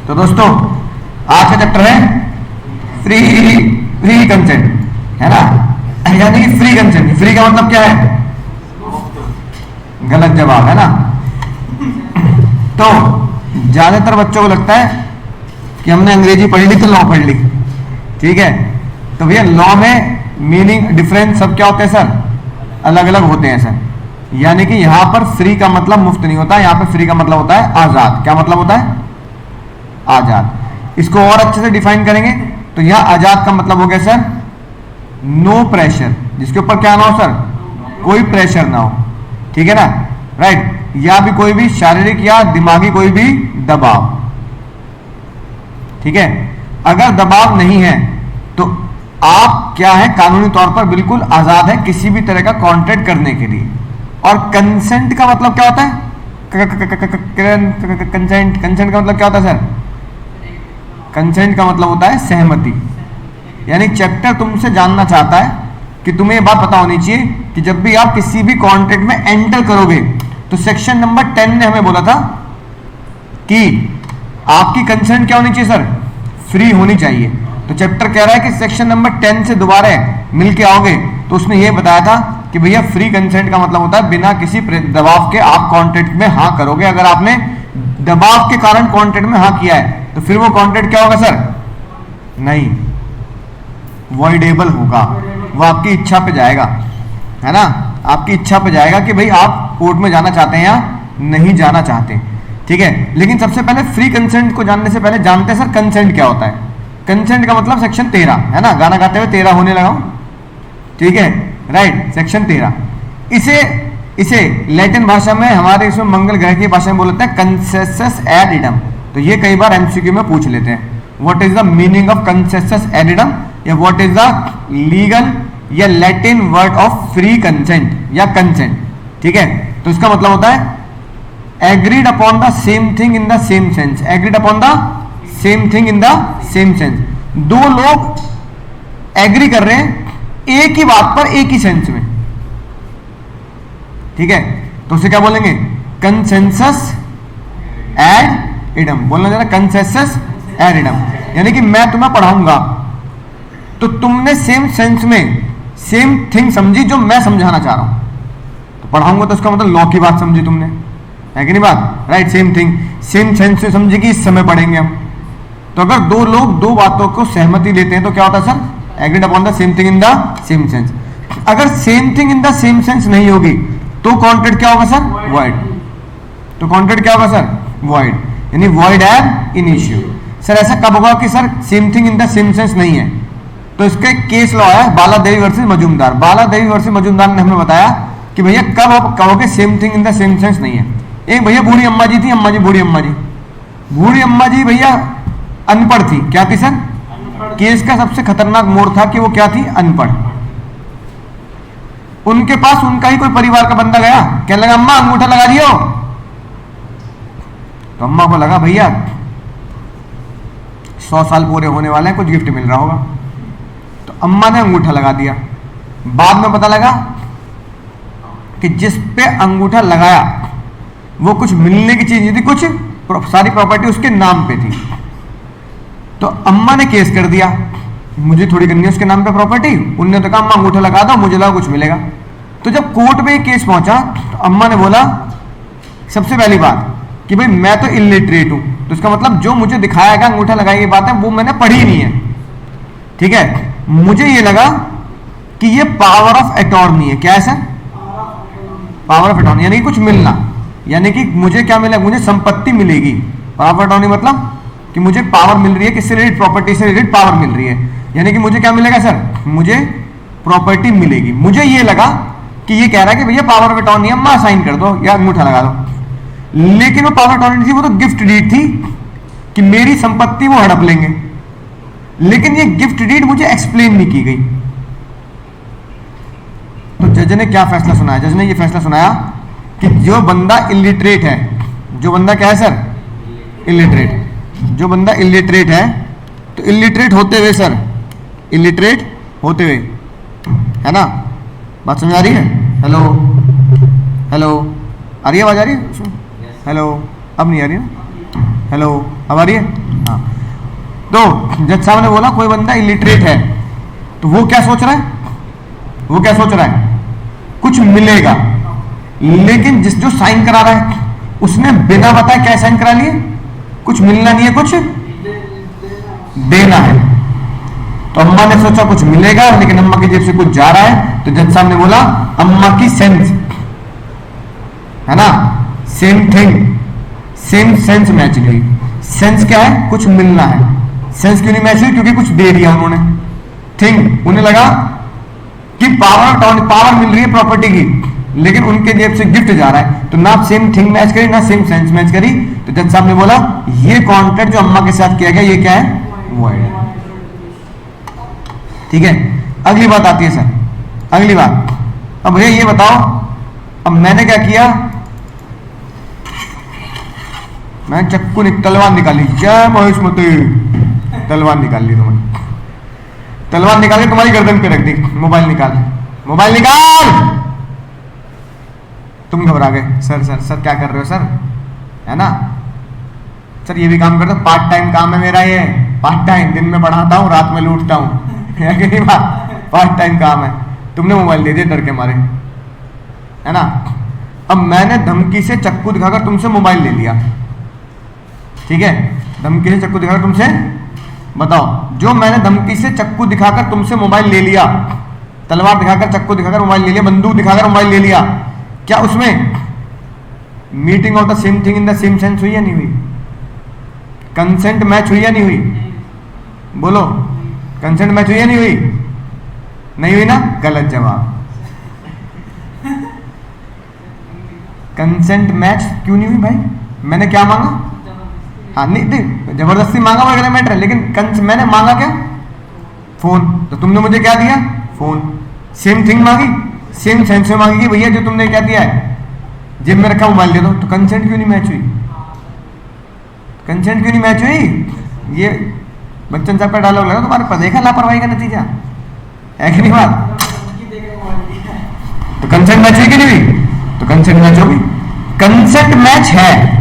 तो दोस्तों आज का चैप्टर है फ्री फ्री कंसेंट, है ना। यानी कि फ्री कंसेंट, फ्री का मतलब क्या है? गलत जवाब, है ना। तो ज्यादातर बच्चों को लगता है कि हमने अंग्रेजी पढ़ ली तो लॉ पढ़ ली, ठीक है। तो भैया लॉ में मीनिंग डिफरेंस सब क्या होते हैं सर? अलग अलग होते हैं सर। यानी कि यहां पर फ्री का मतलब मुफ्त नहीं होता, यहां पर फ्री का मतलब होता है आजाद। क्या मतलब होता है? आजाद। इसको और अच्छे से डिफाइन करेंगे तो यह आजाद का मतलब हो गया सर नो प्रेशर, जिसके ऊपर क्या ना हो सर? कोई प्रेशर ना हो, ठीक है ना, राइट। या भी कोई भी शारीरिक या दिमागी कोई भी दबाव, ठीक है। अगर दबाव नहीं है तो आप क्या है, कानूनी तौर पर बिल्कुल आजाद है किसी भी तरह का कॉन्ट्रैक्ट करने के लिए। और कंसेंट का मतलब क्या होता है? कंसेंट, कंसेंट का मतलब क्या होता है सर? कंसेंट का मतलब होता है सहमति। यानी चैप्टर तुमसे जानना चाहता है कि तुम्हें ये बात पता होनी चाहिए कि जब भी आप किसी भी कॉन्ट्रैक्ट में एंटर करोगे तो सेक्शन नंबर 10 ने हमें बोला था कि आपकी कंसेंट क्या होनी चाहिए सर? फ्री होनी चाहिए। तो चैप्टर कह रहा है कि सेक्शन नंबर 10 से दोबारा मिलके आओगे तो उसने ये बताया था कि भैया फ्री कंसेंट का मतलब होता है बिना किसी दबाव के आप कॉन्ट्रैक्ट में हाँ करोगे। अगर आपने दबाव के कारण कॉन्ट्रैक्ट में हाँ किया है तो फिर वो कॉन्ट्रैक्ट क्या होगा सर? नहीं, वॉइडेबल होगा, वो आपकी इच्छा पे जाएगा, है ना। आपकी इच्छा पे जाएगा कि भाई आप कोर्ट में जाना चाहते हैं या नहीं जाना चाहते, ठीक है। लेकिन सबसे पहले फ्री कंसेंट को जानने से पहले जानते हैं सर कंसेंट क्या होता है। कंसेंट का मतलब सेक्शन 13, है ना। गाना गाते हुए 13 होने लगा, ठीक है, राइट। सेक्शन 13 इसे लैटिन भाषा में, हमारे इसमें मंगल ग्रह की भाषा में बोलते हैं कंसेसस एड इडम। तो ये कई बार एमसीक्यू में पूछ लेते हैं, what is the meaning of consensus ad idem, या व्हाट इज द लीगल या Latin word of free consent या कंसेंट, ठीक है। तो इसका मतलब होता है agreed upon the same thing in the same sense. Agreed upon the same thing in the same sense. दो लोग एग्री कर रहे हैं एक ही बात पर एक ही सेंस में, ठीक है। तो उसे क्या बोलेंगे? Consensus ad idem. बोलना जरा, कंसेंसस एड इडम। यानी कि मैं तुम्हें पढ़ाऊंगा तो तुमने सेम सेंस में सेम थिंग समझी जो मैं समझाना चाह रहा हूं, तो पढ़ाऊंगा तो उसका मतलब लॉ की बात समझी तुमने, है कि नहीं बात? Right, same thing same sense से समझी कि इस समय पढ़ेंगे हम। तो अगर दो लोग दो बातों को सहमति लेते हैं तो क्या होता है sir? Agreed upon the same thing in the same sense. अगर same thing in the same sense नहीं होगी तो कॉन्ट्रैक्ट क्या होगा सर? वॉइड। तो कॉन्ट्रैक्ट क्या होगा सर? वॉइड, यानी वॉइड एब इनिशियो। सर ऐसा कब होगा कि sir same thing in the same sense नहीं है? तो इसका केस लॉ है बालादेवी वर्सेस मजूमदार। बालादेवी वर्सेस मजूमदार ने हमें बताया कि भैया कब आप कहोगे same thing in the same sense नहीं है। एक भैया बूढ़ी अम्मा जी थी, अम्मा जी बूढ़ी अम्मा जी, बूढ़ी अम्मा जी भैया अनपढ़ थी। क्या थी सर? केस का सबसे खतरनाक मोड़ था कि वो क्या थी? अनपढ़। उनके पास उनका ही कोई परिवार का बंदा गया, कहने लगा अम्मा अंगूठा लगा दियो। तो अम्मा को लगा भैया 100 साल पूरे होने वाले हैं, कुछ गिफ्ट मिल रहा होगा। तो अम्मा ने अंगूठा लगा दिया। बाद में पता लगा कि जिस पे अंगूठा लगाया वो कुछ मिलने की चीज नहीं थी, कुछ सारी प्रॉपर्टी उसके नाम पे थी। तो अम्मा ने केस कर दिया, मुझे थोड़ी करनी है उसके नाम पे प्रॉपर्टी। उनने तो कहा अम्मा अंगूठा लगा दो, मुझे लगा कुछ मिलेगा। तो जब कोर्ट में केस पहुंचा तो अम्मा ने बोला सबसे पहली बात कि भाई मैं तो इलिटरेट हूं, तो इसका मतलब जो मुझे दिखाया गया अंगूठा लगाई की बात है वो मैंने पढ़ी नहीं है, ठीक है। मुझे ये लगा कि ये पावर ऑफ अटॉर्नी है। क्या है सर? पावर ऑफ अटॉर्नी, यानी कुछ मिलना, यानी कि मुझे क्या मिलेगा? मुझे संपत्ति मिलेगी। पावर ऑफ अटॉर्नी मतलब कि मुझे पावर मिल रही है, किससे रिलेटेड? प्रॉपर्टी से रिलेटेड पावर मिल रही है। यानी कि मुझे क्या मिलेगा सर? मुझे प्रॉपर्टी मिलेगी। मुझे ये लगा कि ये कह रहा है कि भैया पावर ऑफ अटॉर्नी अम्मा साइन कर दो या अंगूठा लगा दो, लेकिन वो पावर ऑफ अटॉर्नी थी, वो तो गिफ्ट डीड थी कि मेरी संपत्ति वो हड़प लेंगे। लेकिन ये गिफ्ट डीड मुझे एक्सप्लेन नहीं की गई। तो जज ने क्या फैसला सुनाया? जज ने ये फैसला सुनाया कि जो बंदा इलिटरेट है, जो बंदा क्या है सर? इलिटरेट। जो बंदा इलिटरेट है, तो इलिटरेट होते हुए सर, इलिटरेट होते हुए, है ना, बात समझ आ रही है? हेलो हेलो, आ रही है आवाज? आ रही है? हेलो, अब नहीं आ रही है? हेलो, अब आ रही है? तो जज साहब ने बोला कोई बंदा इलिटरेट है, तो वो क्या सोच रहा है, वो क्या सोच रहा है, कुछ मिलेगा। लेकिन जिस जो साइन करा रहा है उसने बिना बताए क्या साइन करा लिए, कुछ मिलना नहीं है, कुछ देना है। तो अम्मा ने सोचा कुछ मिलेगा, लेकिन अम्मा की जेब से कुछ जा रहा है, तो जज साहब ने बोला अम्मा की सेंस है ना, same thing, same sense match नहीं हुई। सेंस क्या है, कुछ मिलना है। सेंस क्यों नहीं मैच हुई, क्योंकि कुछ दे दिया उन्होंने। थिंग, उन्हें लगा कि पावर मिल रही है प्रॉपर्टी की, लेकिन उनके जेब से गिफ्ट जा रहा है, तो ना सेम थिंग मैच करी ना सेम सेंस मैच करी। तो जज साहब ने बोला ये कॉन्ट्रैक्ट जो अम्मा के साथ किया गया ये क्या है, वॉइड है। ठीक है, अगली बात आती है सर, अगली बात। अब भैया ये बताओ, अब मैंने क्या किया, मैं चक्कू तलवार निकाली, जय महेशमती, तलवार निकाल ली तुमने, तलवार निकाल के तुम्हारी गर्दन पे रख दी, मोबाइल निकाल, मोबाइल निकाल। तुम घबरा गए, सर सर सर क्या कर रहे हो सर, है ना सर, ये भी काम करते हो, पार्ट टाइम काम है मेरा ये, पार्ट टाइम, दिन में पढ़ाता हूँ रात में लूटता हूँ, है कि नहीं बात, पार्ट टाइम काम है। तुमने मोबाइल दे दिया डर के मारे, है ना। अब मैंने धमकी से चक्कू दिखाकर तुमसे मोबाइल ले लिया, ठीक है, धमकी से चक्कू दिखाकर तुमसे, बताओ, जो मैंने धमकी से चक्कू दिखाकर तुमसे मोबाइल ले लिया, तलवार दिखाकर चक्कू दिखाकर मोबाइल ले लिया, बंदूक दिखाकर मोबाइल ले लिया, क्या उसमें meeting of the same thing in the same sense हुई या नहीं हुई, कंसेंट मैच हुई या नहीं हुई, बोलो, कंसेंट मैच हुई या नहीं हुई, नहीं हुई ना, गलत जवाब। कंसेंट मैच क्यों नहीं हुई भाई, मैंने क्या मांगा, हाँ नहीं जबरदस्ती मांगा वो अगला मैटर है, लेकिन मैंने मांगा क्या, फोन, तो तुमने मुझे क्या दिया, फोन। सेम थिंग मांगी, सेम सेंस में मांगी कि भैया जो तुमने क्या दिया है, जेब में रखा मोबाइल दे दो, तो कंसेंट क्यों नहीं मैच हुई, कंसेंट क्यों नहीं मैच हुई। ये बच्चन साहब का डायलॉग लगा तुम्हारे पर, देखा लापरवाही का नतीजा है कि नहीं बात। तो कंसेंट मैच हुई कि नहीं हुई, तो कंसेंट मैच होगी, कंसेंट मैच है।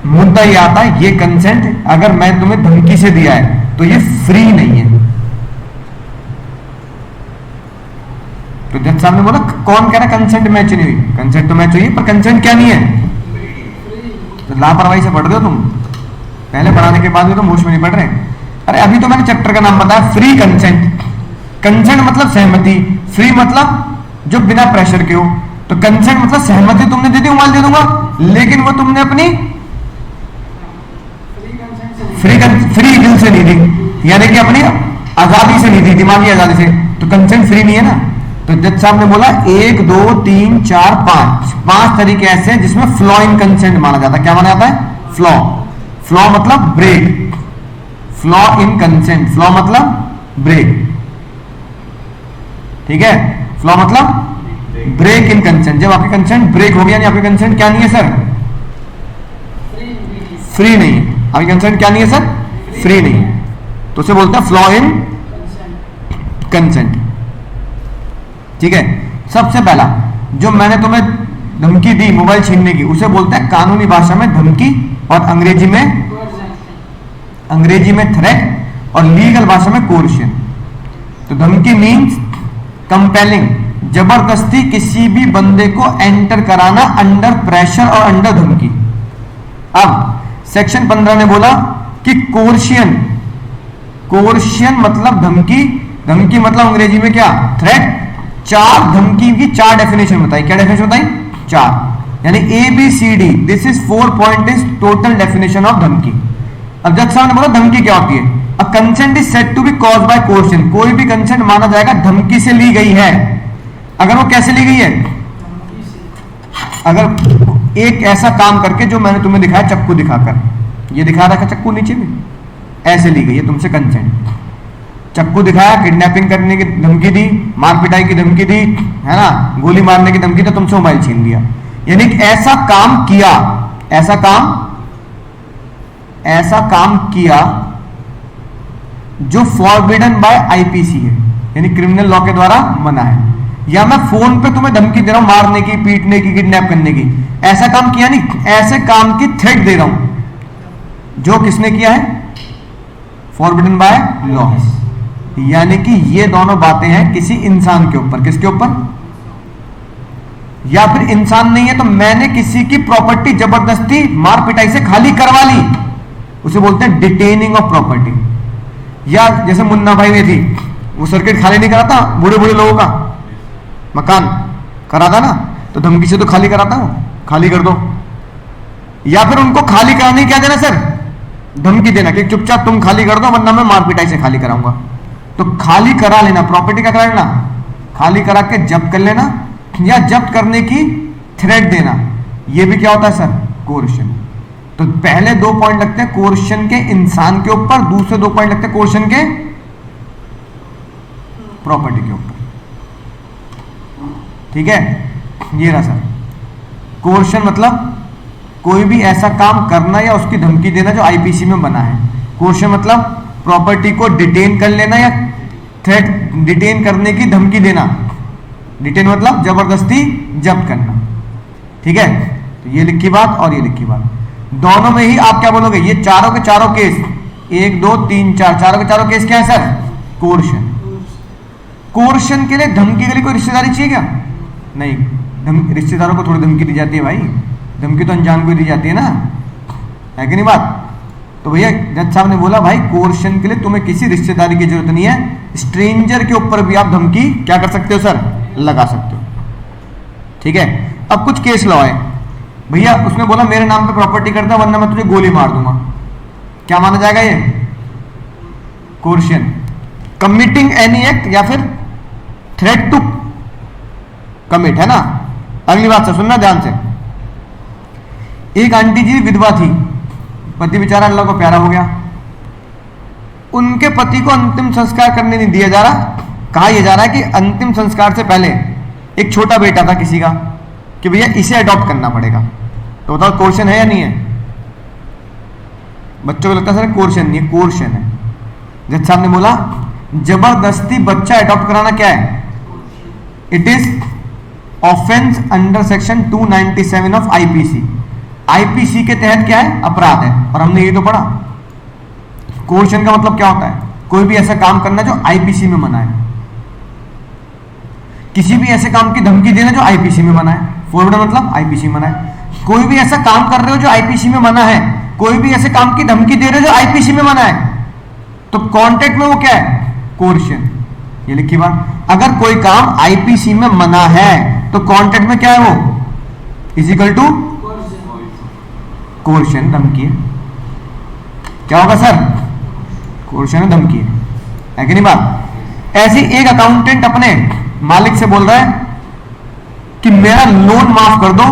मुद्दा ये आता है, ये कंसेंट अगर मैं तुम्हें धमकी से दिया है तो ये फ्री नहीं है। तो जज साहब ने बोला कौन कह रहा कंसेंट मैच नहीं हुई, कंसेंट तो मैच हुई पर कंसेंट क्या नहीं है, तो लापरवाही से पढ़ रहे हो तुम, पहले पढ़ाने के बाद भी तो होश में नहीं पढ़ रहे। अरे अभी तो मैंने चैप्टर का नाम बताया, फ्री कंसेंट। कंसेंट मतलब सहमति, फ्री मतलब जो बिना प्रेशर के हो, तो कंसेंट मतलब सहमति तुमने दे दी मोबाइल दे दूंगा, लेकिन वो तुमने अपनी फ्री दिल से नहीं दी, यानी कि अपनी आजादी से नहीं दी, दिमागी आजादी से, तो कंसेंट फ्री नहीं है ना। तो जज साहब ने बोला 1 2 3 4 5 तरीके ऐसे हैं जिसमें फ्लॉ इन कंसेंट माना जाता है। क्या माना जाता है, फ्लॉ। फ्लॉ मतलब break, flaw in consent, flaw मतलब ब्रेक, ठीक है, फ्लॉ मतलब ब्रेक इन कंसेंट। जब आपकी कंसेंट ब्रेक हो गया, आपकी कंसेंट क्या नहीं है सर, फ्री नहीं है, आपकी कंसेंट क्या नहीं है सर, फ्री नहीं है, तो उसे बोलते हैं फ्लॉ इन कंसेंट, ठीक है। सबसे पहला जो मैंने तुम्हें धमकी दी मोबाइल छीनने की, उसे बोलते हैं कानूनी भाषा में धमकी, और अंग्रेजी में थ्रेट, और लीगल भाषा में कोर्शन। तो धमकी मीन्स कंपेलिंग, जबरदस्ती किसी भी बंदे को एंटर कराना अंडर प्रेशर और अंडर धमकी। अब सेक्शन 15 ने बोला कि कोर्शियन, कोर्शियन मतलब धमकी, धमकी मतलब अंग्रेजी में क्या, थ्रेट। चार धमकी की 4 डेफिनेशन बताई, क्या डेफिनेशन बताई, 4, यानी ABCD, this is 4 point is total definition of धमकी। अब जज साहब ने बोला धमकी क्या होती है, a consent is said to be caused by coercion, कोई भी कंसेंट माना जाएगा धमकी से ली गई है। अगर वो कैसे ली गई है, अगर एक ऐसा काम करके जो मैंने तुम्हें दिखाया चक्कू दिखाकर, ये दिखा रखा चक्कू नीचे में, ऐसे ली गई है तुमसे कंसेंट। चक्कू दिखाया, किडनैपिंग करने की धमकी दी, मार पिटाई की धमकी दी, है ना, गोली मारने की धमकी दी, तो तुमसे मोबाइल छीन लिया। यानी ऐसा काम किया, ऐसा काम किया जो फॉरबिडन बाय IPC है, यानी क्रिमिनल लॉ के द्वारा मना है। या मैं फोन पे तुम्हें धमकी दे रहा हूं मारने की, पीटने की, किडनैप करने की, ऐसा काम किया नहीं, ऐसे काम की थ्रेट दे रहा हूं जो किसने किया है, फॉरबिडन बाय लॉ। यानी कि ये दोनों बातें हैं किसी इंसान के ऊपर, किसके ऊपर? या फिर इंसान नहीं है तो मैंने किसी की प्रॉपर्टी जबरदस्ती मार पिटाई से खाली करवा ली, उसे बोलते हैं डिटेनिंग ऑफ प्रॉपर्टी। या जैसे मुन्ना भाई में थी, वो सर्किट खाली नहीं कराता बूढ़े बूढ़े लोगों का मकान कराता ना, तो धमकी से तो खाली कराता हूं, खाली कर दो। या फिर उनको खाली कराने क्या देना सर? धमकी देना कि चुपचाप तुम खाली कर दो वरना मैं मार पिटाई से खाली कराऊंगा। तो खाली करा लेना, प्रॉपर्टी का करा लेना, खाली करा के जब्त कर लेना, या जब्त करने की थ्रेट देना, ये भी क्या होता है सर? कोर्शन। तो पहले 2 पॉइंट लगते हैं कोर्शन के इंसान के ऊपर, दूसरे 2 पॉइंट लगते हैं कोर्शन के प्रॉपर्टी के ऊपर। ठीक है, ये रहा सर कोर्शन, मतलब कोई भी ऐसा काम करना या उसकी धमकी देना जो आईपीसी में बना है। कोर्शन मतलब प्रॉपर्टी को डिटेन कर लेना या थ्रेट, डिटेन करने की धमकी देना। डिटेन मतलब जबरदस्ती जब्त करना। ठीक है, तो ये लिखी बात और ये लिखी बात, दोनों में ही आप क्या बोलोगे? ये चारों के चारों केस, 1 2 3 4, चारों के चारों केस क्या है सर? कोर्शन। कोर्शन के लिए धमकी के लिए कोई रिश्तेदारी चाहिए क्या? नहीं, रिश्तेदारों को थोड़ी धमकी दी जाती है भाई, धमकी तो अनजान को दी जाती है ना, है कि नहीं बात? तो भैया जज साहब ने बोला भाई कोर्शन के लिए तुम्हें किसी रिश्तेदारी की जरूरत नहीं है, स्ट्रेंजर के ऊपर भी आप धमकी क्या कर सकते हो सर? लगा सकते हो। ठीक है, अब कुछ केस लॉ है भैया, उसने बोला मेरे नाम पे प्रॉपर्टी करता वरना मैं तुझे गोली मार दूंगा, क्या माना जाएगा? ये कोर्शन। कमिटिंग एनी एक्ट या फिर थ्रेट टू कमिट, है ना। अगली बात से सुनना ध्यान से। एक आंटी जी विधवा थी, पति बेचारा अल्लाह को प्यारा हो गया, उनके पति को अंतिम संस्कार करने नहीं दिया जा रहा। कहा यह जा रहा है कि अंतिम संस्कार से पहले एक छोटा बेटा था किसी का, कि भैया इसे अडॉप्ट करना पड़ेगा। तो बताओ कोर्शन है या नहीं है? बच्चों को लगता है सर कोर्शन नहीं है, कोर्शन है। जज साहब ने बोला जबरदस्ती बच्चा अडॉप्ट कराना क्या है? It is offence under section 297 of IPC. IPC के तहत क्या है? अपराध है, और हमने ये तो पढ़ा। कोर्शन का मतलब क्या होता है? कोई भी ऐसा काम करना जो आईपीसी में मना है, किसी भी ऐसे काम की धमकी देना जो आईपीसी में मना है। फॉरवर्ड मतलब आईपीसी मना है। कोई भी ऐसा काम कर रहे हो जो आईपीसी में मना है, कोई भी ऐसे काम की धमकी दे रहे हो जो आईपीसी में मना है, तो कॉन्टेक्ट में वो क्या है? कोर्शन। ये लिखी बात। अगर कोई काम आईपीसी में मना है तो कॉन्टेक्ट में क्या है? वो इजिकल टू कोर्शन, धमकी है। क्या होगा सर? कोर्शन है, धमकी है कि नहीं बात? ऐसी एक अकाउंटेंट अपने मालिक से बोल रहा है कि मेरा लोन माफ कर दो,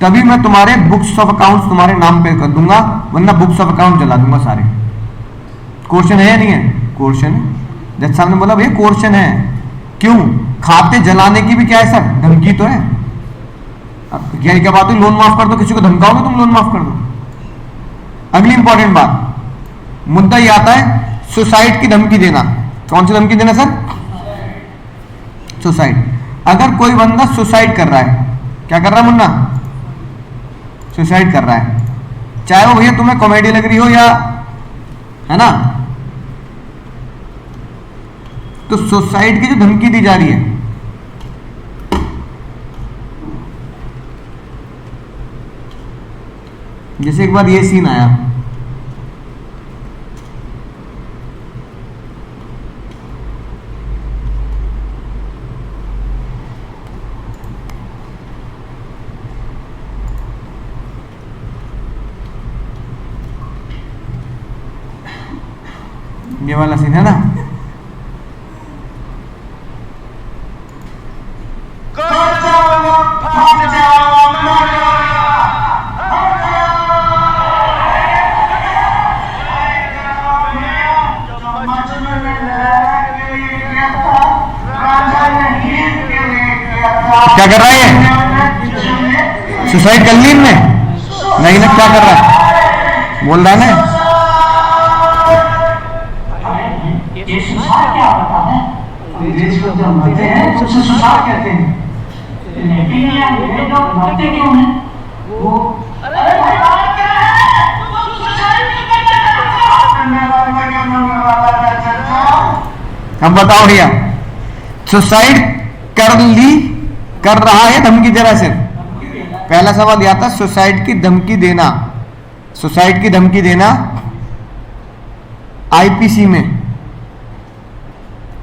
तभी मैं तुम्हारे बुक्स ऑफ अकाउंट्स तुम्हारे नाम पे कर दूंगा, वरना बुक्स ऑफ अकाउंट जला दूंगा सारे। क्वेश्चन है या नहीं है? क्वेश्चन है। जज साहब ने बोला भैया क्वेश्चन है। क्यों? खाते जलाने की भी क्या है सर? धमकी तो है। अब क्या बात है, लोन माफ कर दो, किसी को धमकाओगे तुम लोन माफ कर दो। अगली इंपॉर्टेंट बात, मुद्दा ये आता है सुसाइड की धमकी देना। कौन सी धमकी देना सर? सुसाइड। अगर कोई बंदा सुसाइड कर रहा है, क्या कर रहा है मुन्ना? सुसाइड कर रहा है, चाहे वो भैया तुम्हें कॉमेडी लग रही हो या, है ना, तो सुसाइड की जो धमकी दी जा रही है, जैसे एक बार ये सीन आया, ये वाला सीन है ना, क्या कर रहा है ये? सुसाइड कर ली इनने? नहीं ना, क्या कर रहा है? बोल रहा है ना, अब बताओ भैया, सुसाइड कर रहा है, धमकी दे रहा है? सिर्फ पहला सवाल यह था, सुसाइड की धमकी देना, सुसाइड की धमकी देना आईपीसी में,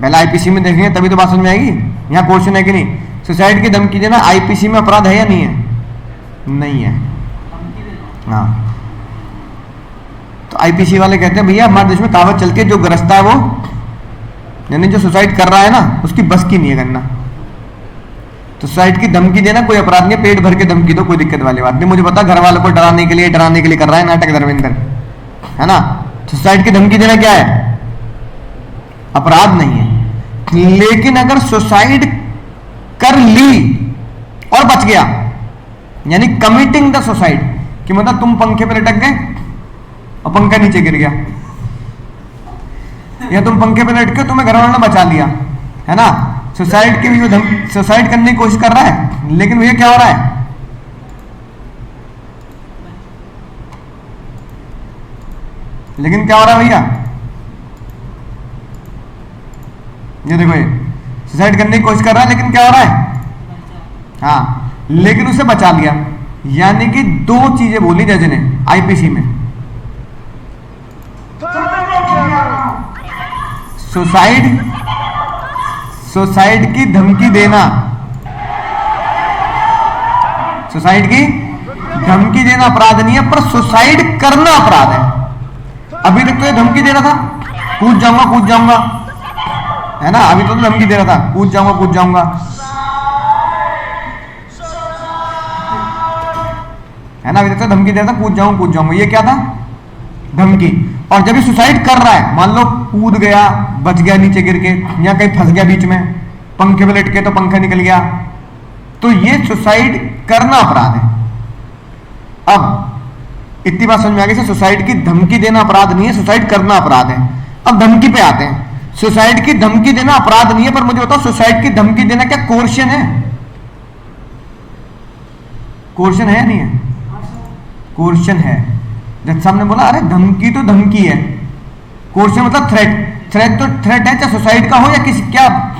पहले आईपीसी में देखेंगे तभी तो बात समझ में आएगी। यहां क्वेश्चन है कि नहीं, सुसाइड की धमकी देना आईपीसी में अपराध है या नहीं है? नहीं है। हाँ, तो आईपीसी वाले कहते हैं भैया हमारे देश में कहावत चलती है, जो ग्रस्ता है वो, यानी जो सुसाइड कर रहा है ना, उसकी बस की नहीं है करना। तो सुसाइड की धमकी देना कोई अपराध नहीं, पेट भर के धमकी दो, कोई दिक्कत वाली बात नहीं। मुझे पता घर वालों को डराने के लिए कर रहा है नाटक धर्मेंद्र, है ना। सुसाइड की धमकी देना क्या है? अपराध नहीं है। लेकिन अगर सुसाइड कर ली और बच गया, यानी कमिटिंग द सुसाइड, कि मतलब तुम पंखे पे लटक गए और पंखा नीचे गिर गया, या तुम पंखे पे लटके तुम्हें घर वालों ने बचा लिया, है ना। सुसाइड की भी सुसाइड करने की कोशिश कर रहा है, लेकिन भैया क्या हो रहा है? लेकिन क्या हो रहा है भैया? ये देखो, ये सुसाइड करने की कोशिश कर रहा है, लेकिन क्या हो रहा है? हाँ, लेकिन उसे बचा लिया। यानी कि दो चीजें बोली जज ने आईपीसी में, सुसाइड की धमकी देना, सुसाइड की धमकी देना अपराध नहीं है, पर सुसाइड करना अपराध है। अभी तक तो ये धमकी दे रहा था, कूद जाऊंगा, है ना। अभी तो धमकी दे रहा था, कूद जाऊंगा, है ना। अभी तक तो धमकी दे रहा था, कूद जाऊंगा, ये क्या था? धमकी। और जब ये सुसाइड कर रहा है, मान लो कूद गया, बच गया नीचे गिर के, या कहीं फंस गया बीच में, पंखे में लटके तो पंखा निकल गया, तो ये सुसाइड करना अपराध है। अब इतनी बात समझ में आ गई, सुसाइड की धमकी देना अपराध नहीं है, सुसाइड करना अपराध है। अब धमकी पे आते हैं। सुसाइड की धमकी देना अपराध नहीं है, पर मुझे बताओ सुसाइड की धमकी देना क्या कोर्शन है? कोर्शन है या नहीं है? कोर्शन है। जज साहब ने बोला अरे धमकी तो धमकी है, कोर्शन मतलब थ्रेट तो थ्रेट है, चाहे सुसाइड का हो या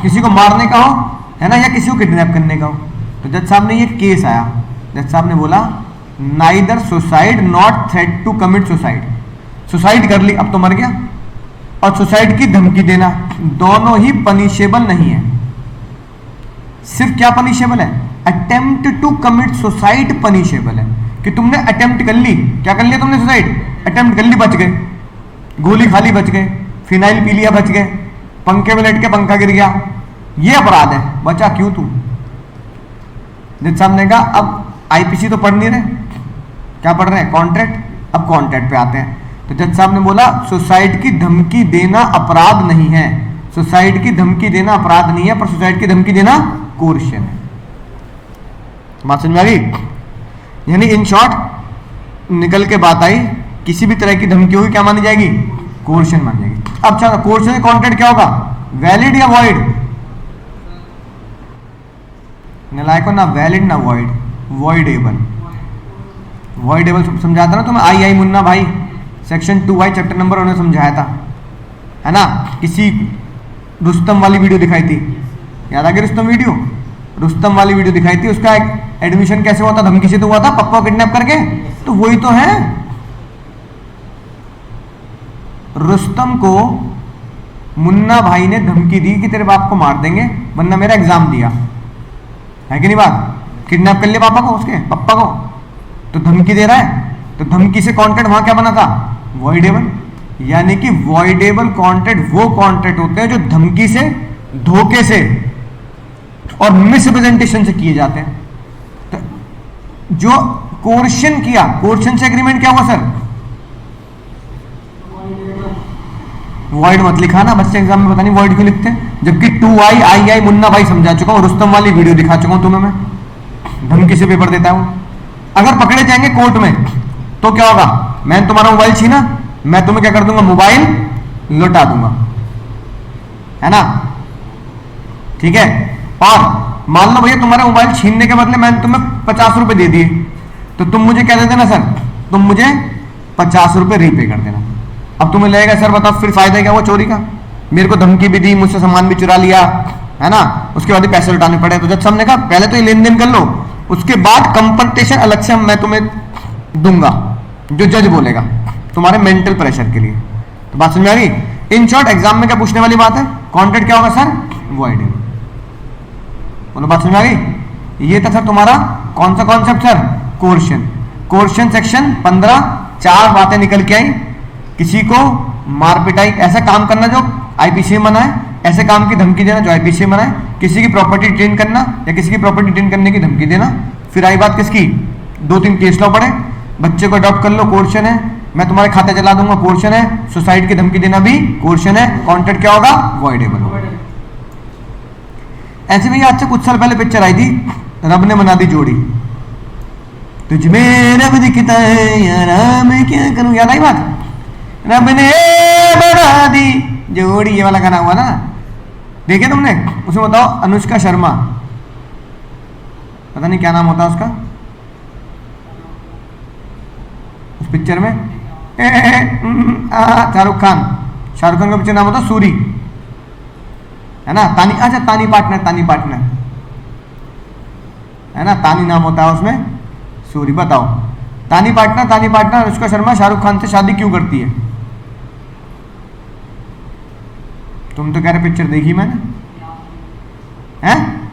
किसी को मारने का हो, है ना, या किसी को किडनैप करने का हो। तो जज साहब ने ये केस आया, जज साहब ने बोला neither suicide not threat to commit suicide. Suicide कर ली, अब तो मर गया, और सुसाइड की धमकी देना, दोनों ही पनिशेबल नहीं है। सिर्फ क्या पनिशेबल है? Attempt to commit suicide punishable है, कि तुमने अटेम्प्ट कर ली। क्या कर लिया तुमने? सुसाइड अटेम्प्ट कर ली, बच गए, गोली खा ली बच गए, फिनाइल पी लिया बच गए, पंखे में लेट के पंखा गिर गया, ये अपराध है, बचा क्यों तू? जज साहब ने कहा अब आईपीसी तो पढ़ नहीं रहे, क्या पढ़ रहे हैं? कॉन्ट्रैक्ट। अब कॉन्ट्रैक्ट पे आते हैं। तो जज साहब ने बोला सुसाइड की धमकी देना अपराध नहीं है, सुसाइड की धमकी देना अपराध नहीं है, पर सुसाइड की धमकी देना कोर्शन है। बात समझ में आ गई? यानी इन शॉर्ट निकल के बात आई, किसी भी तरह की धमकी होगी क्या मानी जाएगी? कोर्शन मानी जाएगी। अब चलो कोर्शन कॉन्ट्रैक्ट क्या होगा? वैलिड या वॉइड? नलायको ना वैलिड ना वॉइड, वॉइडेबल। वॉइडेबल समझाता ना तुम्हें, आई मुन्ना भाई सेक्शन 2 चैप्टर नंबर उन्होंने समझाया था, है ना। किसी रुस्तम वाली वीडियो दिखाई थी, याद आ गई रुस्तम वीडियो? रुस्तम वाली वीडियो दिखाई थी, उसका एडमिशन कैसे हुआ था? धमकी से तो हुआ था, पप्पा किडनैप करके। तो वही तो है, रुस्तम को मुन्ना भाई ने धमकी दी कि तेरे बाप को मार देंगे वरना मेरा एग्जाम दिया, है कि नहीं बात? किडनैप कर लिया पापा को, उसके पप्पा को, तो धमकी दे रहा है। तो धमकी से कॉन्ट्रैक्ट वहां क्या बना था? वॉइडेबल। यानी कि वॉइडेबल कॉन्ट्रैक्ट वो कॉन्ट्रैक्ट होते हैं जो धमकी से, धोखे से और मिसरिप्रेजेंटेशन से किए जाते हैं। तो जो कोर्शन किया, कोर्शन से एग्रीमेंट क्या हुआ सर? वॉइड मत लिखा ना, बच्चे एग्जाम में पता नहीं वॉइड क्यों लिखते हैं, जबकि 2i आई मुन्ना भाई समझा चुका हूं, रुस्तम वाली वीडियो दिखा चुका हूं तुम्हें मैं, धमकी से पेपर देता हूं। अगर पकड़े जाएंगे कोर्ट में तो क्या होगा? मैंने तुम्हारा मोबाइल छीना, मैं तुम्हें क्या कर दूंगा? मोबाइल लौटा दूंगा, है ना, ठीक है। और मान लो भैया तुम्हारा मोबाइल छीनने के बदले मैंने तुम्हें 50 रुपए दे दिए, तो तुम मुझे क्या दे देना सर? तुम मुझे 50 रुपए रीपे कर देना। अब तुम्हें लगेगा सर बताओ फिर फायदा क्या हुआ चोरी का? मेरे को धमकी भी दी, मुझसे सामान भी चुरा लिया, है ना, उसके बाद ही पैसे लौटाने पड़े। तो जज साहब ने कहा पहले तो ये लेन देन कर लो, उसके बाद कंपनसेशन अलग से मैं तुम्हें दूंगा, जो जज बोलेगा तुम्हारे मेंटल प्रेशर के लिए। तो बात समझ में आ गई? इन शॉर्ट एग्जाम में क्या पूछने वाली बात है, कॉन्ट्रैक्ट क्या होगा सर, वॉइडेबल। बोलो बात समझ में आ गई? ये था सर तुम्हारा कौन सा concept sir, coercion. Coercion section 15, 4 बातें निकल के आई। किसी को मार पिटाई, ऐसा काम करना जो आईपीसी मना है, ऐसे काम की धमकी देना जो आईपीसी मना है, किसी की प्रॉपर्टी डिटेन करना या किसी की प्रॉपर्टी डिटेन करने की धमकी देना। फिर आई बात किसकी, 2-3 केस लॉ पड़े, बच्चे को अडॉप्ट कर लो कोर्शन है, मैं तुम्हारे खाते चला दूंगा कोर्शन है, सुसाइड की धमकी देना भी कोर्शन है, कॉन्ट्रैक्ट क्या होगा, वॉइडेबल होगा। ऐसे में आज से कुछ साल पहले पिक्चर आई थी, रब ने बना दी जोड़ी, तुझ में रब दिखता है यारा मैं क्या करूं, याद आई बात, रब ने बना दी जोड़ी, ये वाला गाना हुआ ना, देखे तुमने? उसमें बताओ अनुष्का शर्मा, पता नहीं क्या नाम होता उसका उस पिक्चर में, शाहरुख खान का पिक्चर नाम होता सूरी, है ना, तानी, अच्छा तानी पार्टनर है ना, तानी नाम होता है उसमें, सूरी। बताओ तानी पार्टनर अनुष्का शर्मा शाहरुख खान से शादी क्यों करती है? तुम तो कह रहे पिक्चर देखी मैंने, हैं?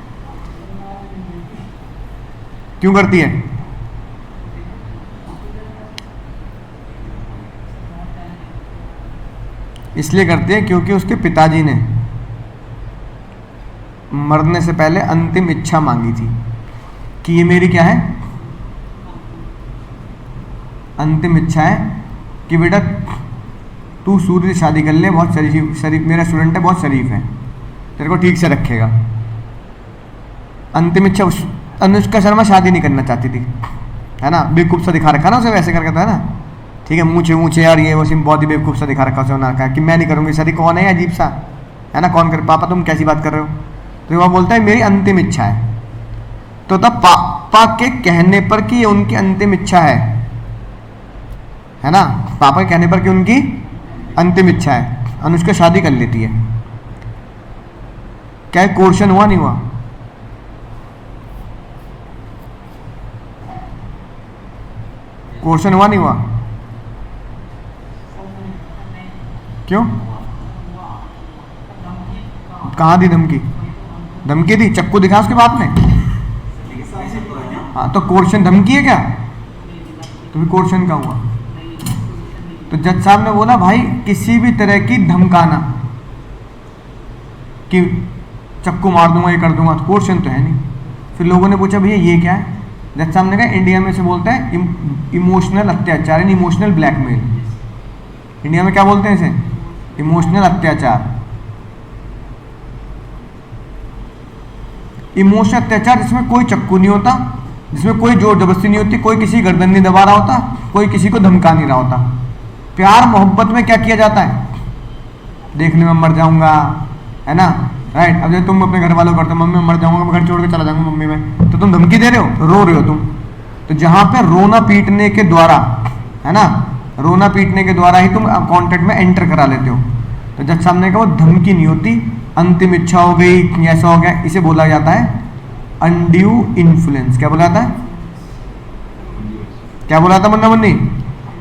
क्यों करती है? इसलिए करती है क्योंकि उसके पिताजी ने मरने से पहले अंतिम इच्छा मांगी थी कि ये मेरी क्या है, अंतिम इच्छा है कि बेटा तू सूर्य से शादी कर ले, बहुत शरीफ मेरा स्टूडेंट है, बहुत शरीफ है, तेरे को ठीक से रखेगा। अंतिम इच्छा। अनुष्का शर्मा शादी नहीं करना चाहती थी, है ना, बेवकूफ सा दिखा रखा ना उसे, वैसे करके था ना, ठीक है, मूछे यार ये वो सिम बहुत ही बेवकूफ सा दिखा रखा उसे, उन्होंने कहा कि मैं नहीं करूँगी शादी, कौन है अजीब सा, है ना, कौन कर, पापा तुम कैसी बात कर रहे हो? तो वह बोलता है मेरी अंतिम इच्छा है। तो तब पापा के कहने पर कि ये उनकी अंतिम इच्छा है ना, पापा के कहने पर कि उनकी अंतिम इच्छा है, अनुष्का शादी कर लेती है। क्या कोर्शन हुआ नहीं हुआ? कोर्शन हुआ नहीं हुआ? क्यों? कहाँ दी धमकी? धमकी दी, चक्कू दिखा उसके बाप ने। हाँ तो कोर्शन धमकी है क्या? तो भी कोर्शन का हुआ। तो जज साहब ने बोला भाई किसी भी तरह की धमकाना कि चक्कू मार दूंगा, ये कर दूंगा, तो कोर्शन तो है नहीं। फिर लोगों ने पूछा भैया ये क्या है? जज साहब ने कहा इंडिया में से बोलते हैं इमोशनल अत्याचार, यानी इमोशनल ब्लैकमेल। इंडिया में क्या बोलते हैं इसे? इमोशनल अत्याचार। इमोशनल अत्याचार जिसमें कोई चक्कू नहीं होता, जिसमें कोई जोर जबरदस्ती नहीं होती, कोई किसी गर्दन नहीं दबा रहा होता, कोई किसी को धमका नहीं रहा होता। प्यार मोहब्बत में क्या किया जाता है? देखने में मर जाऊंगा, है ना, राइट। अब जब तुम अपने घर वालों करते हो मम्मी मैं मर जाऊंगा, मैं घर छोड़ के चला जाऊंगा मम्मी में, तो तुम धमकी दे रहे हो, रो रहे हो तुम। तो जहां पे रोना पीटने के द्वारा, है ना, रोना पीटने के द्वारा ही तुम कॉन्ट्रैक्ट में एंटर करा लेते हो। तो जज साहब ने कहा वो धमकी नहीं होती, अंतिम इच्छा हो गई, ऐसा हो गया, इसे बोला जाता है अनड्यू इन्फ्लुएंस। क्या बोला जाता है? क्या बोला था Munna Munni?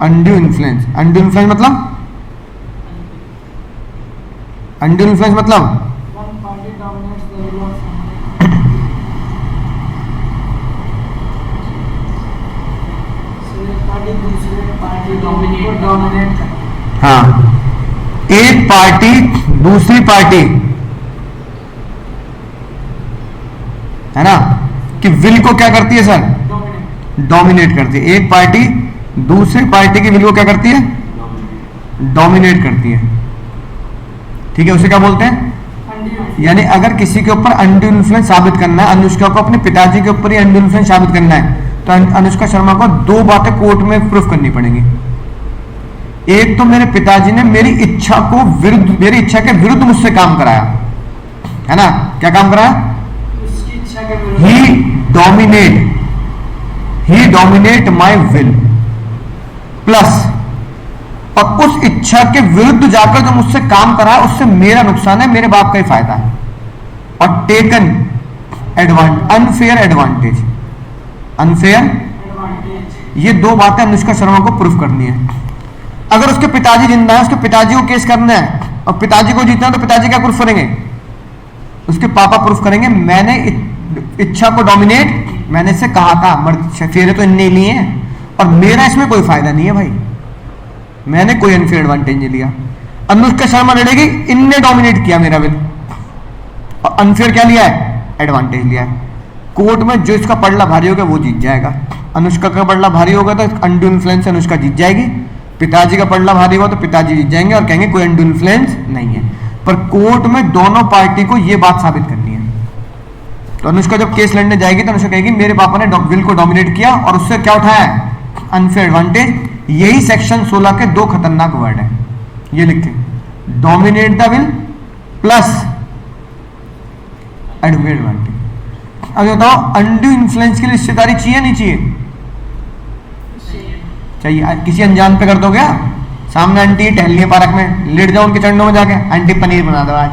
Undue influence. Undue influence मतलब, अनड्यू इन्फ्लुएंस मतलब हाँ, एक पार्टी दूसरी पार्टी, है ना, कि विल को क्या करती है सर? डोमिनेट करती है। एक पार्टी दूसरी पार्टी की विल को क्या करती है? डोमिनेट करती है। ठीक है, उसे क्या बोलते हैं? यानी अगर किसी के ऊपर अनड्यू इन्फ्लुएंस साबित करना है, अनुष्का को अपने पिताजी के ऊपर ही अनड्यू इन्फ्लुएंस साबित करना है, तो अनुष्का शर्मा को दो बातें कोर्ट में प्रूफ करनी पड़ेंगी। एक तो मेरे पिताजी ने मेरी इच्छा को विरुद्ध, मेरी इच्छा के विरुद्ध मुझसे काम कराया, है ना, क्या काम कराया? ही डोमिनेट माई विल, प्लस और उस इच्छा के विरुद्ध जाकर जो मुझसे काम करा है उससे मेरा नुकसान है, मेरे बाप का ही फायदा है। और टेकन अनफेयर एडवांटेज, अनफेयर, ये दो बातें अनुष्का शर्मा को प्रूफ करनी है। अगर उसके पिताजी जिंदा है, उसके पिताजी को केस करना है और पिताजी को जीतना है, तो पिताजी क्या प्रूफ करेंगे? उसके पापा प्रूफ करेंगे मैंने इच्छा को डोमिनेट, मैंने इससे कहा था, फेरे तो इनने लिए हैं और मेरा इसमें कोई फायदा नहीं है भाई, मैंने कोई अनफेयर एडवांटेज नहीं लिया। अनुष्का शर्मा लड़ेगी, इनने डोमिनेट किया मेरा विल, और अनफेयर क्या लिया है? एडवांटेज लिया है। कोर्ट में जो इसका पड़ला भारी होगा वो जीत जाएगा। अनुष्का का पड़ला भारी होगा तो अनडू इन्फ्लुएंस से अनुष्का जीत जाएगी, पिताजी का पड़ला भारी होगा तो पिताजी जीत जाएंगे और कहेंगे कोई अनडू इन्फ्लुएंस नहीं है। पर कोर्ट में दोनों पार्टी को यह बात साबित करनी है। तो अनुष्का जब केस लड़ने जाएगी तो अनुष्का कहेगी मेरे पापा ने विल को डोमिनेट किया और उससे क्या उठाया? Unfair advantage. यही सेक्शन 16 के दो खतरनाक वर्ड है, ये लिखे, dominate the will plus unfair advantage. अब बताओ अनड्यू इन्फ्लुएंस के लिए रिश्तेदारी चाहिए नहीं चाहिए? चाहिए। किसी अनजान पे कर दो क्या? सामने आंटी टहल रही है पार्क में, लेट जाओ उनके चरणों में जाके, आंटी पनीर बना दो आज,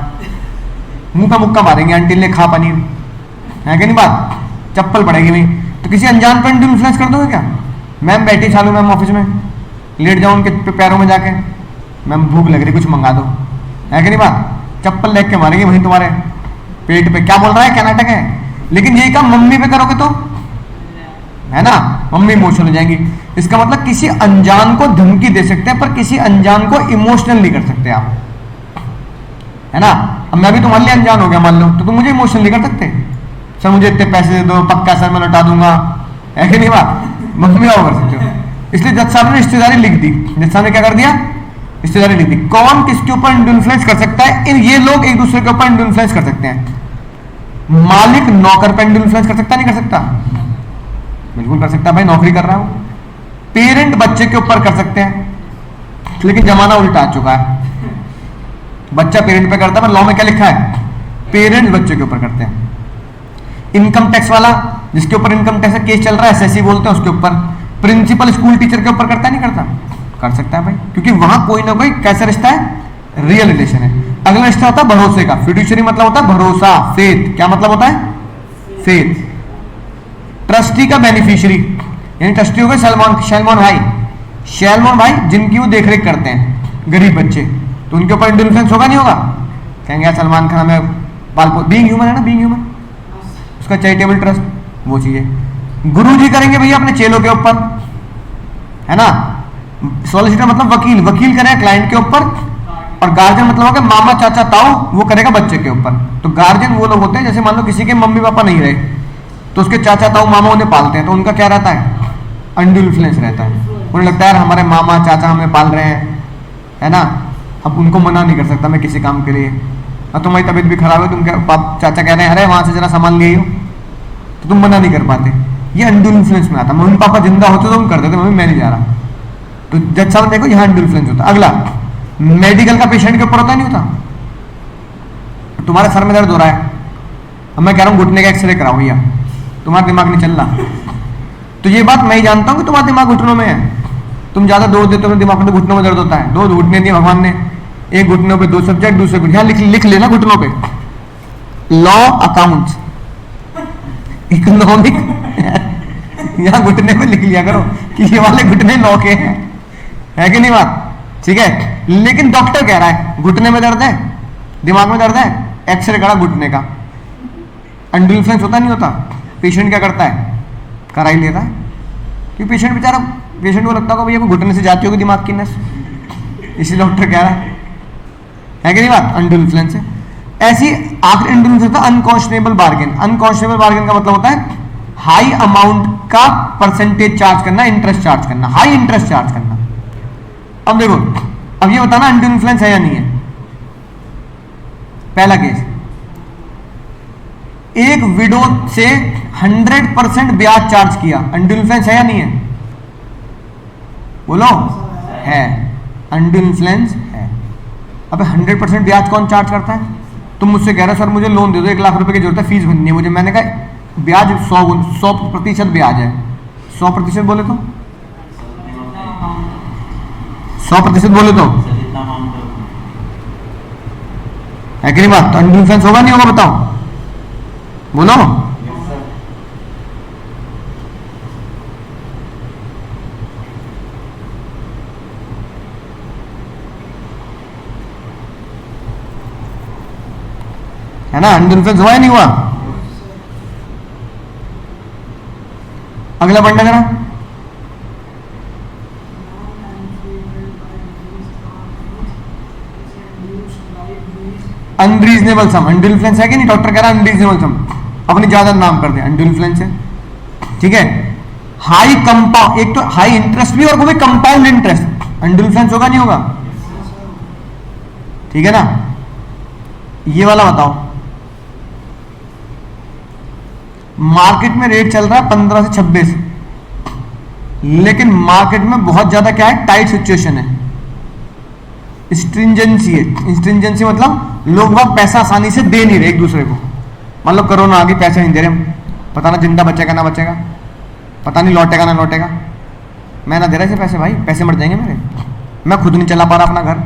मुंह का मुक्का मारेंगे आंटी ने खा पनीर, है कि नहीं बात? चप्पल पड़ेगी नहीं। तो किसी अनजान पर अनड्यू इन्फ्लुएंस कर दोगे क्या? मैम बैठी चालू मैम ऑफिस में, लेट जाओ उनके पैरों में जाके, मैम भूख लग रही कुछ मंगा दो, है कि नहीं बात? चप्पल लेके के मारेंगे वहीं तुम्हारे पेट पे। क्या बोल रहा है? क्या नाटक है? लेकिन यही काम मम्मी पे करोगे तो, है ना, मम्मी इमोशनल हो जाएंगी। इसका मतलब किसी अनजान को धमकी दे सकते हैं पर किसी अनजान को इमोशनल नहीं कर सकते आप, है ना। अब मैं भी तुम्हारे लिए अनजान हो गया मान लो, तो तुम मुझे इमोशनल नहीं कर सकते। सर मुझे इतने पैसे दे दो, पक्का सर मैं लौटा दूंगा, है कि नहीं बात? मम्मी आप कर सकते हो। इसलिए जज साहब ने रिश्तेदारी लिख दी। जज साहब ने क्या कर दिया? रिश्तेदारी लिख दी। कौन किसके ऊपर इन्फ्लुएंस कर सकता है? इन ये लोग एक दूसरे के ऊपर इन्फ्लुएंस कर सकते हैं। मालिक नौकर पर इन्फ्लुएंस कर सकता नहीं कर सकता? बिल्कुल कर सकता है भाई, नौकरी कर रहा हूं। पेरेंट बच्चे के ऊपर कर सकते हैं, लेकिन जमाना उल्टा आ चुका है, बच्चा पेरेंट पे करता है। पर लॉ में क्या लिखा है? पेरेंट बच्चे के ऊपर करते हैं। इनकम टैक्स वाला, जिसके ऊपर इनकम टैक्स का केस चल रहा है, एसएससी बोलते हैं, उसके ऊपर प्रिंसिपल स्कूल टीचर के ऊपर करता है नहीं करता? कर सकता है भाई, क्योंकि वहां कोई ना कोई कैसा रिश्ता है? रियल रिलेशन है। अगला रिश्ता होता है भरोसे का। फिड्यूशियरी मतलब होता है भरोसा, फेथ। क्या मतलब होता है? फेथ। ट्रस्टी का बेनिफिशियरी, यानी ट्रस्टी हो गए सलमान भाई, सलमान भाई जिनकी वो देखरेख करते हैं गरीब बच्चे, तो उनके ऊपर इन्फ्लुएंस होगा नहीं होगा? कहेंगे सलमान खान हमें बीइंग ह्यूमन है ना, बीइंग ह्यूमन, उसका चैरिटेबल ट्रस्ट वो चाहिए। गुरु जी करेंगे भैया अपने चेलों के ऊपर, है ना। सॉलिसिटर मतलब वकील, वकील करेगा क्लाइंट के ऊपर। और गार्जियन मतलब होगा मामा चाचा ताऊ, वो करेगा बच्चे के ऊपर। तो गार्जियन वो लोग होते हैं, जैसे मान लो किसी के मम्मी पापा नहीं रहे तो उसके चाचा ताऊ मामा उन्हें पालते हैं, तो उनका क्या रहता है? अनड्यू इन्फ्लुएंस रहता है। उन्हें लगता है हमारे मामा चाचा हमें पाल रहे हैं, है ना, अब उनको मना नहीं कर सकता मैं किसी काम के लिए। और तुम्हारी तबीयत भी खराब है, तुम चाचा कह रहे हैं अरे वहां से जरा सामान ले, तो तुम मना नहीं कर पाते। ये अनड्यू इन्फ्लुएंस में आता। मम्मी पापा जिंदा होते तो हम कर देते, मम्मी मैं नहीं जा रहा। तो जज साहब देखो यहाँ अनड्यू इन्फ्लुएंस होता। अगला मेडिकल का पेशेंट के ऊपर होता नहीं होता? तुम्हारे सर में दर्द हो रहा है, अब मैं कह रहा हूँ घुटने का एक्सरे कराओ भैया, तुम्हारा दिमाग नहीं चल रहा, तो ये बात मैं ही जानता हूँ कि तुम्हारा दिमाग घुटनों में है। तुम ज्यादा दौड़ देते हो, दिमाग में तो घुटनों में दर्द होता है। दो घुटने दिए भगवान ने, एक घुटनों पे दो सब्जेक्ट, दूसरे घुटने लिख लेना घुटनों पे, लॉ अकाउंट्स इकोनॉमिक, यहाँ घुटने पे लिख लिया करो कि ये वाले घुटने लॉ के हैं, है कि नहीं बात? ठीक है। लेकिन डॉक्टर कह रहा है घुटने में दर्द है, दिमाग में दर्द है, एक्सरे करा घुटने का। अनड्यू इन्फ्लुएंस होता नहीं होता? पेशेंट क्या करता है? करा ही लेता है, क्योंकि पेशेंट बेचारा, पेशेंट को लगता होगा भैया घुटने से जाती होगी दिमाग की नस, इसलिए डॉक्टर कह रहा है कि नहीं बात? अनड्यू इन्फ्लुएंस है। ऐसी आखिरी अनड्यू इन्फ्लुएंस होता है अनकॉन्शनेबल बार्गेन। अनकॉन्शनेबल बार्गेन का मतलब होता है हाई अमाउंट का परसेंटेज चार्ज करना, इंटरेस्ट चार्ज करना, हाई इंटरेस्ट चार्ज करना। अब देखो, अब ये बताना अनड्यू इन्फ्लुएंस है या नहीं है। पहला केस, एक विडो से 100% ब्याज चार्ज किया, अनड्यू इन्फ्लुएंस है या नहीं है? बोलो, है, अनड्यू इन्फ्लुएंस है। अब 100% ब्याज कौन चार्ज करता है? तुम मुझसे कह रहे हो सर मुझे लोन दे दो, 1 लाख रुपए की जरूरत है, फीस भरनी है मुझे। मैंने कहा ब्याज 100% ब्याज है, 100% बोले तो 100% बोले तो है कि नहीं बात? तो अनड्यू इन्फ्लुएंस होगा नहीं होगा बताओ, बोलो। है ना, अनड्यू इन्फ्लुएंस हुआ या नहीं हुआ? अगला पढ़ना जरा। अनरीजनेबल सम, अनड्यू इन्फ्लुएंस है कि नहीं? डॉक्टर कह रहा है अनरीजनेबल सम, अपनी ज्यादा नाम कर दे, अनड्यू इन्फ्लुएंस है। ठीक है, हाई कंपाउंड, एक तो हाई इंटरेस्ट भी और वो भी कंपाउंड इंटरेस्ट, अनड्यू इन्फ्लुएंस होगा नहीं होगा? ठीक है ना। ये वाला बताओ, मार्केट में रेट चल रहा है 15 से 26, लेकिन मार्केट में बहुत ज्यादा क्या है, टाइट सिचुएशन है, स्ट्रिंजेंसी है। स्ट्रिंजेंसी मतलब लोग बहुत पैसा आसानी से दे नहीं रहे एक दूसरे को, मतलब कोरोना आगे पैसे नहीं दे रहे, पता ना जिंदा बचेगा ना बचेगा, पता नहीं लौटेगा ना लौटेगा, मैं ना दे रहा ऐसे पैसे, भाई पैसे मर जाएंगे मेरे, मैं खुद नहीं चला पा रहा अपना घर।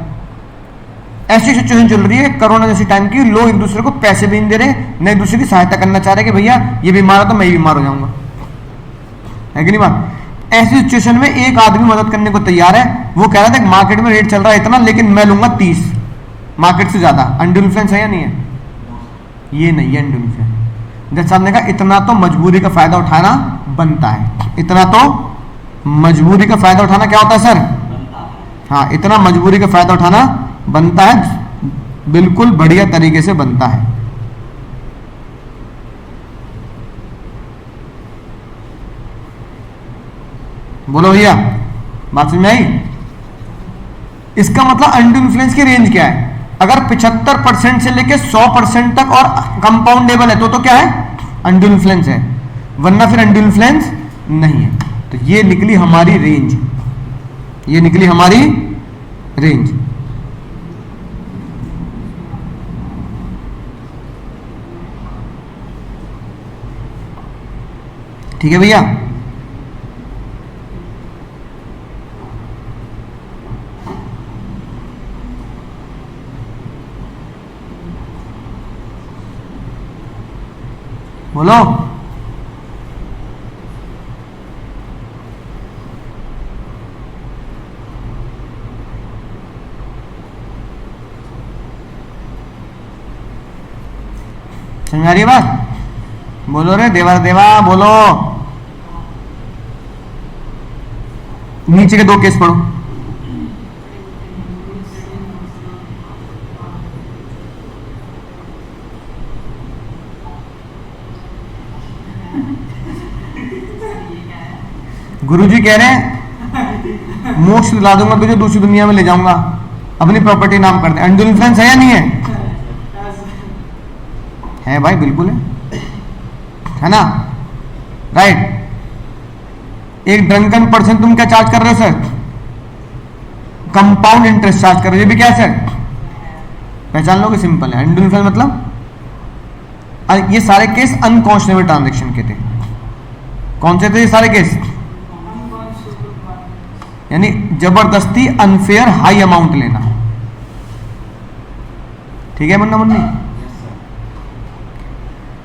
ऐसी सिचुएशन चल रही है कोरोना जैसी टाइम की, लोग एक दूसरे को पैसे भी नहीं दे रहे, न एक दूसरे की सहायता करना चाह रहे कि भैया ये बीमार है तो मैं ही बीमार हो जाऊंगा, है कि नहीं बात? ऐसी सिचुएशन में एक आदमी मदद करने को तैयार है, वो कह रहा था कि मार्केट में रेट चल रहा है इतना, लेकिन मैं लूंगा 30 मार्केट से ज्यादा। अनड्यू इन्फ्लुएंस है या नहीं है? ये नहीं है अनड्यू इन्फ्लुएंस। जैसे आपने कहा इतना तो मजबूरी का फायदा उठाना बनता है, इतना तो मजबूरी का फायदा उठाना क्या होता है सर? हाँ, इतना मजबूरी का फायदा उठाना बनता है, बिल्कुल बढ़िया तरीके से बनता है। बोलो भैया, बात समझ में आई? इसका मतलब अनड्यू इन्फ्लुएंस की रेंज क्या है? अगर 75% से लेके 100% तक और कंपाउंडेबल है तो क्या है? अनड्यू इन्फ्लुएंस है, वरना फिर अनड्यू इन्फ्लुएंस नहीं है। तो ये निकली हमारी रेंज, ये निकली हमारी रेंज। ठीक है भैया, बोलो। समझ आ रही है बात? बोलो रे देवा देवा, बोलो। नीचे के 2 केस पढ़ो। गुरुजी कह रहे हैं मोक्ष दिला दूंगा तुझे, दूसरी दुनिया में ले जाऊंगा, अपनी प्रॉपर्टी नाम कर दे। अनड्यू इन्फ्लुएंस है या नहीं है? है भाई, बिल्कुल है ना, राइट। एक ड्रंकन पर्सन तुम क्या चार्ज कर रहे हो सर? कंपाउंड इंटरेस्ट चार्ज कर रहे हो, ये भी क्या है सर? पहचान लोगे, सिंपल है। अनड्यू इन्फ्लुएंस मतलब ये सारे केस अनकॉन्शनेबल ट्रांजैक्शन के थे। कौन से थे ये सारे केस? यानी जबरदस्ती अनफेयर हाई अमाउंट लेना। ठीक है Munna Munni?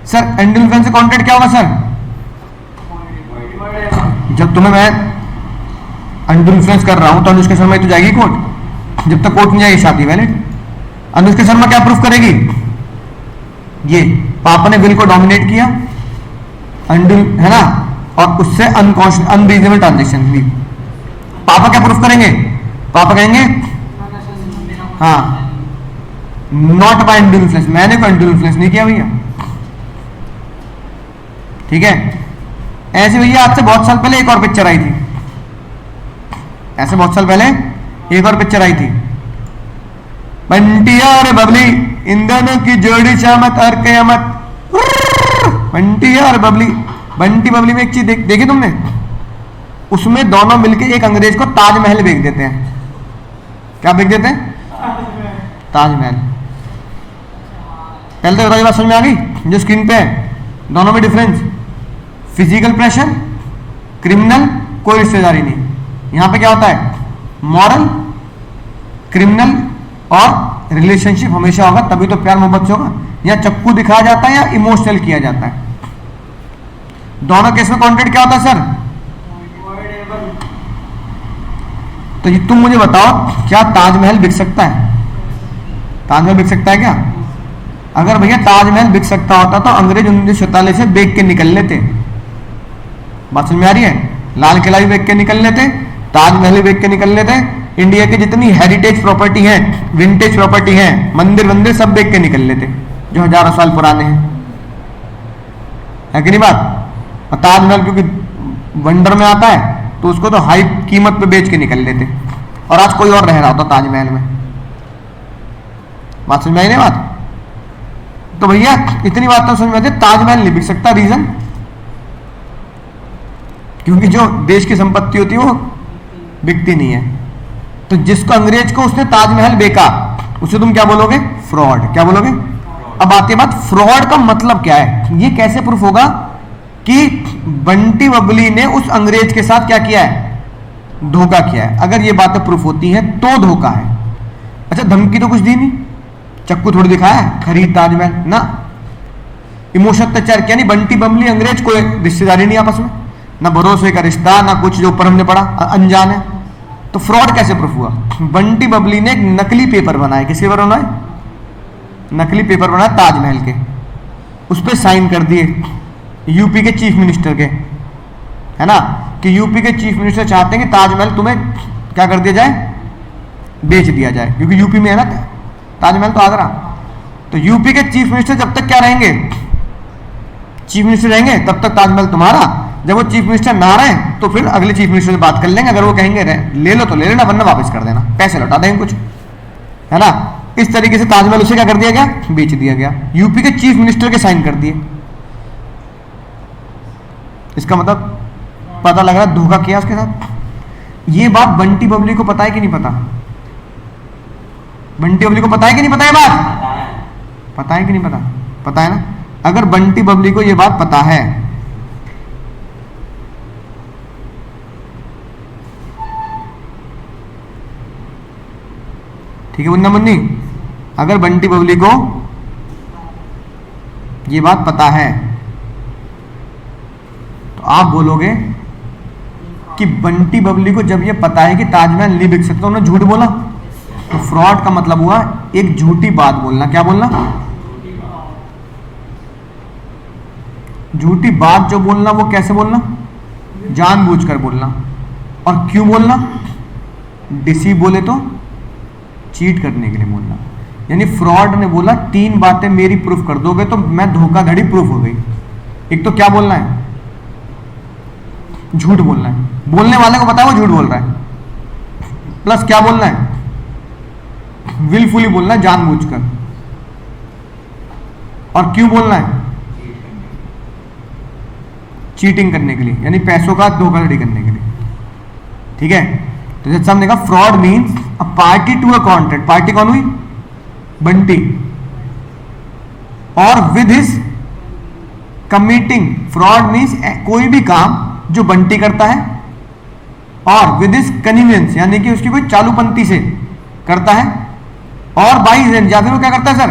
Sir undue influence से कॉन्ट्रैक्ट क्या होगा सर? जब तुम्हें मैं अनड्यू इन्फ्लुएंस कर रहा हूं तो अनुष्का शर्मा तो जाएगी कोर्ट, जब तक कोर्ट नहीं जाएगी शादी वैलिड। अनुष्का शर्मा क्या प्रूफ करेगी? ये पापा ने बिल को डोमिनेट किया, अनड्यू है ना, और उससे अनरीजनेबल ट्रांजेक्शन भी। पापा क्या प्रूफ करेंगे? पापा कहेंगे हाँ नॉट बाय अनड्यू इन्फ्लुएंस, मैंने कोई अनड्यू इन्फ्लुएंस नहीं किया भैया। ठीक है, ऐसे भैया आज से बहुत साल पहले एक और पिक्चर आई थी, ऐसे बहुत साल पहले एक और पिक्चर आई थी, बंटी और बबली, इन दोनों की जोड़ी शामत और कयामत। बंटी और बबली, बंटी बबली में एक चीज देखी तुमने? उसमें दोनों मिलके एक अंग्रेज को ताजमहल बेच देते हैं। क्या बेच देते हैं? ताजमहल। पहले तो बात समझ में आ गई जो स्क्रीन पे है? दोनों में डिफरेंस, फिजिकल प्रेशर, क्रिमिनल, कोई रिश्तेदारी नहीं। यहां पे क्या होता है? मॉरल क्रिमिनल और रिलेशनशिप हमेशा होगा, तभी तो प्यार मोहब्बत से होगा। या चक्कू दिखाया जाता है या इमोशनल किया जाता है। दोनों केस में कॉन्ट्रैक्ट क्या होता है सर? तो ये तुम मुझे बताओ, क्या ताजमहल बिक सकता है? ताजमहल बिक सकता है क्या? अगर भैया ताजमहल बिक सकता होता तो अंग्रेज 1947 से बेच के निकल लेते। बात समझ में आ रही है? लाल किला भी बेच के निकल लेते, ताजमहल भी बेच के निकल लेते। इंडिया की जितनी हेरिटेज प्रॉपर्टी है, विंटेज प्रॉपर्टी है, मंदिर वंदिर सब बेच के निकल लेते जो हजारों साल पुराने हैं। है कि नहीं बात? और ताजमहल क्योंकि वंडर में आता है तो उसको तो हाई कीमत पे बेच के निकल लेते, और आज कोई और रह रहा होता ताजमहल में। बात समझ में आई नहीं बात? तो भैया इतनी बात तो समझ में आती है, ताजमहल नहीं बिक सकता। रीजन? क्योंकि जो देश की संपत्ति होती है वो बिकती नहीं है। तो जिसको अंग्रेज को उसने ताजमहल बेचा, उसे तुम क्या बोलोगे? फ्रॉड। क्या बोलोगे? अब आती है बात, फ्रॉड का मतलब क्या है? ये कैसे प्रूफ होगा कि बंटी बबली ने उस अंग्रेज के साथ क्या किया है? धोखा किया है। अगर ये बातें प्रूफ होती हैं तो धोखा है। अच्छा, धमकी तो कुछ दी नहीं, चक्कू थोड़ी दिखाया है, खरीद ताजमहल ना। इमोशन अत्याचार किया नहीं, बंटी बबली अंग्रेज कोई रिश्तेदारी नहीं आपस में, ना भरोसे का रिश्ता, ना कुछ जो ऊपर हमने पढ़ा, अनजान है। तो फ्रॉड कैसे प्रूफ हुआ? बंटी बबली ने एक नकली पेपर बनाया। किसके पेपर बनाए? नकली पेपर बनाया ताजमहल के, उस पर साइन कर दिए यूपी के चीफ मिनिस्टर के, है ना, कि यूपी के चीफ मिनिस्टर चाहते हैं कि ताजमहल तुम्हें क्या कर दिया जाए? बेच दिया जाए, क्योंकि यूपी में है ना ताजमहल, तो आगरा। तो यूपी के चीफ मिनिस्टर जब तक क्या रहेंगे? चीफ मिनिस्टर रहेंगे, तब तक ताजमहल तुम्हारा। जब वो चीफ मिनिस्टर ना रहे तो फिर अगले चीफ मिनिस्टर से बात कर लेंगे। अगर वो कहेंगे ले लो तो ले लेना, वरना वापस कर देना, पैसे लौटा देंगे कुछ, है ना। इस तरीके से ताजमहल उसे क्या कर दिया गया? बेच दिया गया। यूपी के चीफ मिनिस्टर के साइन कर दिए। इसका मतलब पता लग रहा है धोखा किया उसके साथ। ये बात बंटी बबली को पता है कि नहीं पता? बंटी बबली को पता है कि नहीं पता है? बात पता है कि नहीं पता? पता है ना। अगर बंटी बबली को ये बात पता है, ठीक है मुन्ना मुन्नी, अगर बंटी बबली को ये बात पता है तो आप बोलोगे कि बंटी बबली को जब ये पता है कि ताजमहल नहीं बिक सकता, उन्होंने झूठ बोला। तो फ्रॉड का मतलब हुआ एक झूठी बात बोलना। क्या बोलना? झूठी बात जो बोलना, वो कैसे बोलना? जानबूझकर बोलना। और क्यों बोलना? डिसीव बोले तो चीट करने के लिए बोलना। यानी फ्रॉड ने बोला 3 बातें मेरी प्रूफ कर दोगे तो मैं धोखाधड़ी प्रूफ हो गई। एक तो क्या बोलना है? झूठ बोलना है, बोलने वाले को पता है वो झूठ बोल रहा है। प्लस क्या बोलना है? विलफुली बोलना है, जानबूझकर। और क्यों बोलना है? चीटिंग करने के लिए, यानी पैसों का धोखाधड़ी करने के लिए। ठीक है, तो जैसे हमने कहा fraud means a party to a contract. Party कौन हुई? बंटी। और with his committing, fraud means कोई भी काम जो बंटी करता है और विद हिज कन्वीनियंस, यानी कि उसकी कोई चालूपंथी से करता है, और बाई हिज, या फिर वो क्या करता है सर?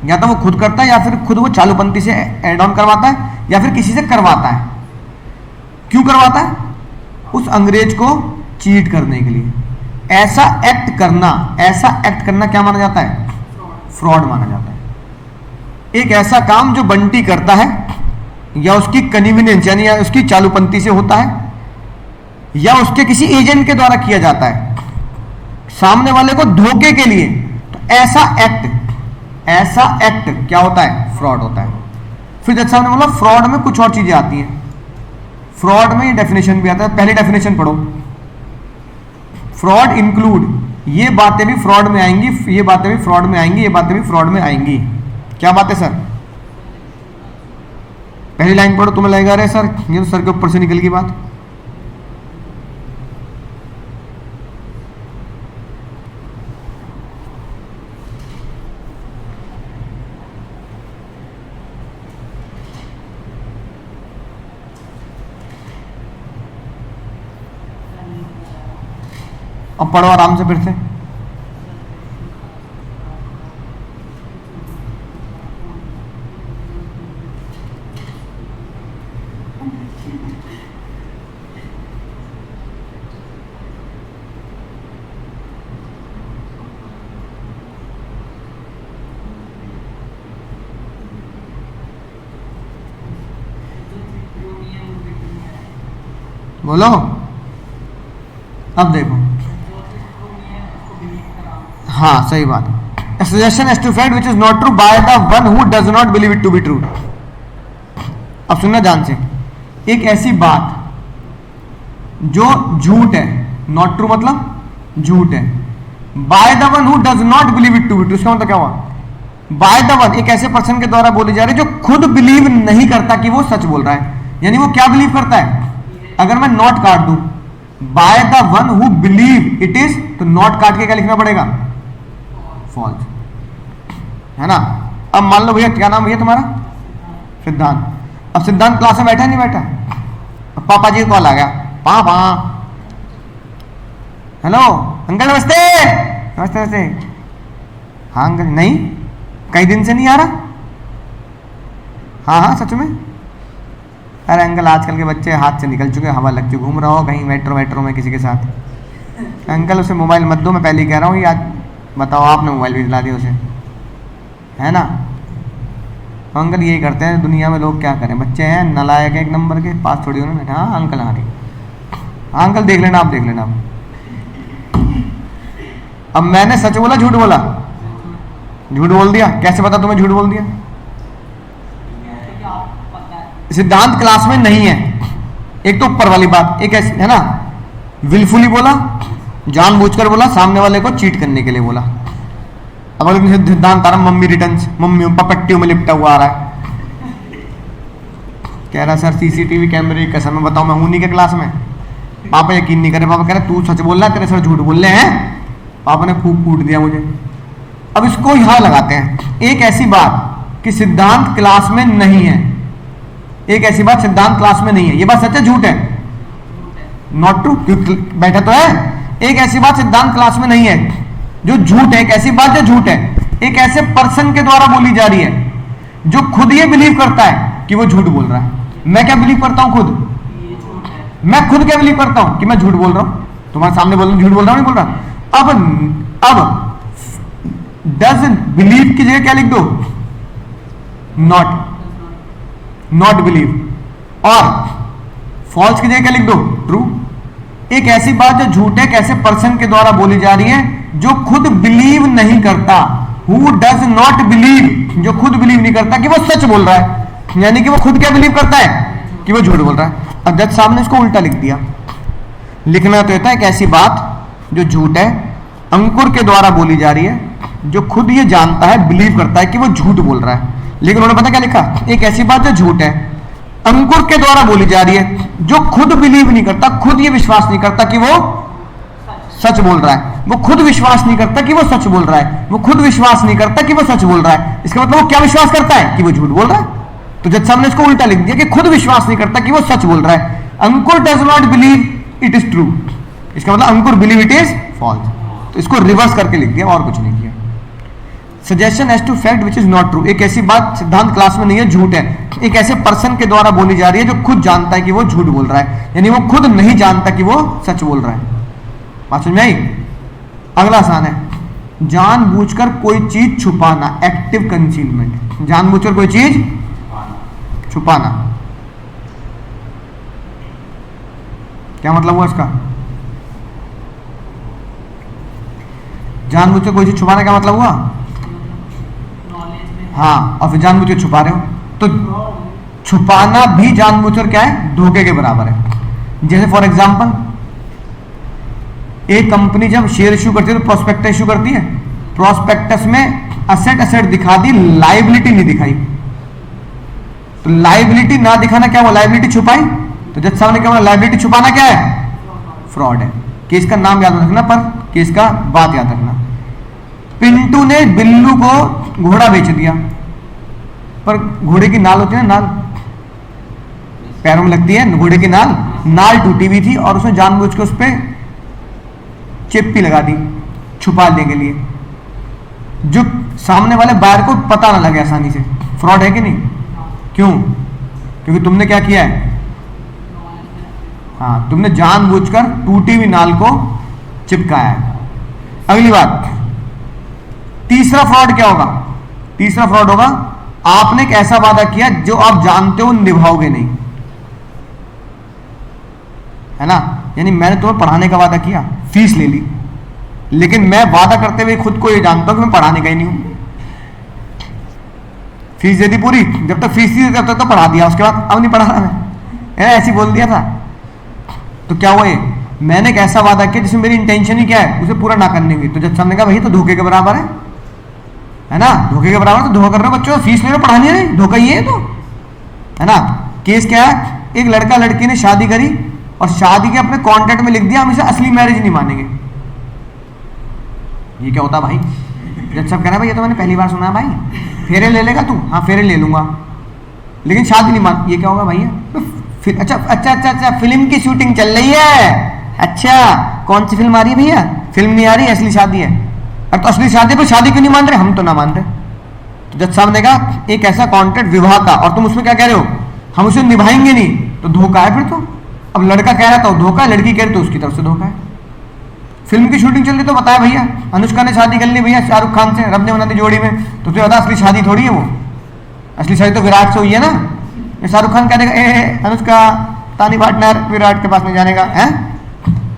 या तो वो खुद करता है या फिर खुद वो चालूपंथी से एड ऑन करवाता है या फिर किसी से करवाता है। क्यों करवाता है? उस अंग्रेज को चीट करने के लिए। ऐसा एक्ट करना क्या माना जाता है? फ्रॉड माना जाता है। एक ऐसा काम जो बंटी करता है या उसकी कन्वीनियंस यानी या उसकी चालूपंथी से होता है या उसके किसी एजेंट के द्वारा किया जाता है सामने वाले को धोखे के लिए, तो ऐसा एक्ट क्या होता है? फ्रॉड होता है। फिर जैसा हमने बोला फ्रॉड में कुछ और चीजें आती हैं। फ्रॉड में ये डेफिनेशन भी आता है, पहली डेफिनेशन पढ़ो। फ्रॉड इंक्लूड, ये बातें भी फ्रॉड में आएंगी, ये बातें भी फ्रॉड में आएंगी, ये बातें भी फ्रॉड में आएंगी। क्या बात है सर? पहली लाइन पढ़ो, तुम्हें लगेगा अरे सर ये तो सर के ऊपर से निकल गई बात। अब पढ़ो आराम से फिर से। बोलो। अब देखो, हाँ सही बात। A suggestion as to fact which is not true by the one who does not believe it to be true। अब सुनना ध्यान से, एक ऐसी बात जो झूठ है, नॉट ट्रू मतलब झूठ है, by the one who does not believe it to be true, इसका मतलब क्या हुआ? बाय द वन, एक ऐसे पर्सन के द्वारा बोली जा रही है जो खुद बिलीव नहीं करता कि वो सच बोल रहा है। यानी वो क्या बिलीव करता है? अगर मैं नॉट काट दूं bye the one who believe it is, तो नॉट काट के क्या लिखना पड़ेगा? फॉल्स, है ना। अब मान लो भैया, क्या नाम भैया तुम्हारा? सिद्धांत। अब सिद्धांत क्लास में बैठा नहीं बैठा? अब पापा जी का कॉल आ गया, पापा हेलो अंकल नमस्ते। नमस्ते नमस्ते। हाँ अंकल, नहीं कई दिन से नहीं आ रहा? हाँ हाँ सच में। अरे अंकल आजकल के बच्चे हाथ से निकल चुके, हवा लग चुकी, घूम रहा हो कहीं मेट्रो में किसी के साथ। अंकल उसे मोबाइल मत दो, मैं पहले ही कह रहा हूँ। आज बताओ, आपने मोबाइल भी दिला दिया उसे, है ना। अंकल यही करते हैं दुनिया में, लोग क्या करें, बच्चे हैं नालायक एक नंबर के, पास थोड़ी उन्होंने। हाँ अंकल, हाँ ठीक, हाँ अंकल देख लेना, आप देख लेना आप। अब मैंने सच बोला झूठ बोला? झूठ बोल दिया। कैसे पता तुम्हें झूठ बोल दिया? सिद्धांत क्लास में नहीं है, एक तो ऊपर वाली बात, एक ऐसी है ना, विलफुली बोला, जानबूझकर बोला, सामने वाले को चीट करने के लिए बोला। अब अगर सिद्धांत आ रहा मम्मी रिटर्न्स, मम्मी पपट्टियों में लिपटा हुआ आ रहा है, कह रहा सर सीसीटीवी कैमरे की कसम, मैं बताऊं मैं हूं नहीं के क्लास में। पापा यकीन नहीं करे, पापा कह रहे तू सच बोल रहा है, तेरे सर झूठ बोल रहे हैं। पापा ने खूब कूट दिया मुझे। अब इसको यहां लगाते हैं, एक ऐसी बात कि सिद्धांत क्लास में नहीं है, एक ऐसी बात सिद्धांत क्लास में नहीं है, ये बात सच है झूठ है? नॉट ट्रू, बैठा तो है। एक ऐसी बात सिद्धांत क्लास में नहीं है जो झूठ है, एक ऐसी बात जो झूठ है, एक ऐसे पर्सन के द्वारा बोली जा रही है जो खुद ये बिलीव करता है कि वो झूठ बोल रहा है। मैं क्या बिलीव करता हूं खुद? मैं खुद क्या बिलीव करता हूं कि मैं झूठ बोल रहा हूं? तुम्हारे सामने बोल रहा हूं, झूठ बोल रहा हूं, नहीं बोल रहा। अब डजंट बिलीव की जगह क्या लिख दो? Not believe. और फॉल्स की जगह क्या लिख दो? ट्रू। एक ऐसी बात जो झूठ है, एक ऐसे पर्सन के द्वारा बोली जा रही है जो खुद बिलीव नहीं करता, हु डज नॉट बिलीव, जो खुद बिलीव नहीं करता कि वो सच बोल रहा है। यानी कि वो खुद क्या बिलीव करता है? कि वो झूठ बोल रहा है। अब जज साहब ने इसको उल्टा लिख दिया। लिखना तो होता है एक ऐसी बात जो झूठ है, अंकुर के द्वारा बोली जा रही है, जो खुद ये जानता है, बिलीव करता है कि वो झूठ बोल रहा है। लेकिन उन्होंने पता क्या लिखा? एक ऐसी बात जो झूठ है, अंकुर के द्वारा बोली जा रही है, जो खुद बिलीव नहीं करता, खुद ये विश्वास नहीं करता कि वो सच बोल रहा है। वो खुद विश्वास नहीं करता कि वो सच बोल रहा है, वो खुद विश्वास नहीं करता कि वो सच बोल रहा है। इसका मतलब वो क्या विश्वास करता है? कि वो झूठ बोल रहा है। तो जज साहब ने इसको उल्टा लिख दिया कि खुद विश्वास नहीं करता कि वो सच बोल रहा है। Ankur does not believe it is true, इसका मतलब Ankur believe it is false. तो इसको रिवर्स करके लिख दिया, और कुछ नहीं किया। Suggestion as to fact which is not true, एक ऐसी बात सिद्धांत क्लास में नहीं है, झूठ है, एक ऐसे पर्सन के द्वारा बोली जा रही है जो खुद जानता है कि वो झूठ बोल रहा है। यानी वो खुद नहीं जानता कि वो सच बोल रहा है। बात समझ में आई? अगला आसान है, जानबूझकर कोई चीज छुपाना, एक्टिव कंसीलमेंट। जानबूझकर कोई चीज छुपाना, क्या मतलब हुआ इसका? जानबूझकर कोई चीज छुपाना क्या मतलब हुआ? हाँ, और फिर जानबूझ के छुपा रहे हो, तो छुपाना भी जानबूझकर क्या है? धोखे के बराबर है। जैसे फॉर एग्जांपल, एक कंपनी जब शेयर इश्यू करती है तो प्रोस्पेक्टस इश्यू करती है। प्रोस्पेक्टस में असेट दिखा दी, लाइबिलिटी नहीं दिखाई। तो लाइबिलिटी ना दिखाना क्या हुआ? लाइबिलिटी छुपाई। तो जज साहब ने क्या बोला? लाइबिलिटी छुपाना क्या है? फ्रॉड है। केस का नाम याद रखना, पर केस का बात याद रखना। पिंटू ने बिल्लू को घोड़ा बेच दिया, पर घोड़े की नाल होती है ना, नाल पैरों में लगती है, घोड़े की नाल टूटी हुई थी और उसने जानबूझ के उस पर चिप भी लगा दी छुपाने के लिए, जो सामने वाले बायर को पता ना लगे आसानी से। फ्रॉड है कि नहीं? क्यों? क्योंकि तुमने क्या किया है, हाँ, तुमने जानबूझकर टूटी हुई नाल को चिपकाया है। अगली बात, तीसरा फ्रॉड क्या होगा? तीसरा फ्रॉड होगा आपने एक ऐसा वादा किया जो आप जानते हो निभाओगे नहीं, है ना। यानी मैंने तुम्हें पढ़ाने का वादा किया, फीस ले ली, लेकिन मैं वादा करते हुए खुद को ये जानता हूं कि मैं पढ़ाने का ही नहीं हूं। फीस दे दी पूरी, जब तक फीस थी तब तक तो पढ़ा दिया, उसके बाद अब नहीं पढ़ा रहा मैं, ऐसे बोल दिया था। तो क्या हुआ, ये मैंने एक ऐसा वादा किया जिसमें मेरी इंटेंशन ही क्या है, उसे पूरा ना करने की। तो जब सामने कहा भाई तो धोखे के बराबर है ना, धोखे के बराबर। तो धोखा कर रहे हो बच्चों, फीस ले रहे हो, पढ़ानी है, धोखा ही है तो, है ना। केस क्या है, एक लड़का लड़की ने शादी करी और शादी के अपने कॉन्ट्रैक्ट में लिख दिया हम इसे असली मैरिज नहीं मानेंगे। ये क्या होता भाई? जब सब कह रहे हैं भाई ये तो मैंने पहली बार सुना है भाई, फेरे ले लेगा तू? हाँ फेरे ले लूंगा, लेकिन शादी नहीं मान। ये क्या होगा भैया? अच्छा अच्छा अच्छा अच्छा, फिल्म की शूटिंग चल रही है, अच्छा कौन सी फिल्म आ रही है भैया? फिल्म नहीं आ रही, असली शादी है। अरे तो असली शादी पर शादी क्यों नहीं मान रहे? हम तो ना मान रहे। तो जज साहब ने कहा एक ऐसा कॉन्ट्रैक्ट विवाह का, और तुम उसमें क्या कह रहे हो, हम उसे निभाएंगे नहीं, तो धोखा है फिर तो। अब लड़का कह रहा था धोखा, लड़की कह रही तो उसकी तरफ से धोखा है। फिल्म की शूटिंग चल रही तो बताया भैया, अनुष्का ने शादी कर ली भैया शाहरुख खान से, रब ने बना दी जोड़ी में, तो तुझे बता असली शादी थोड़ी है वो, असली शादी तो विराट से हुई है ना। ये शाहरुख खान कह देगा ए अनुष्का तानी पार्टनर विराट के पास नहीं जाने का, है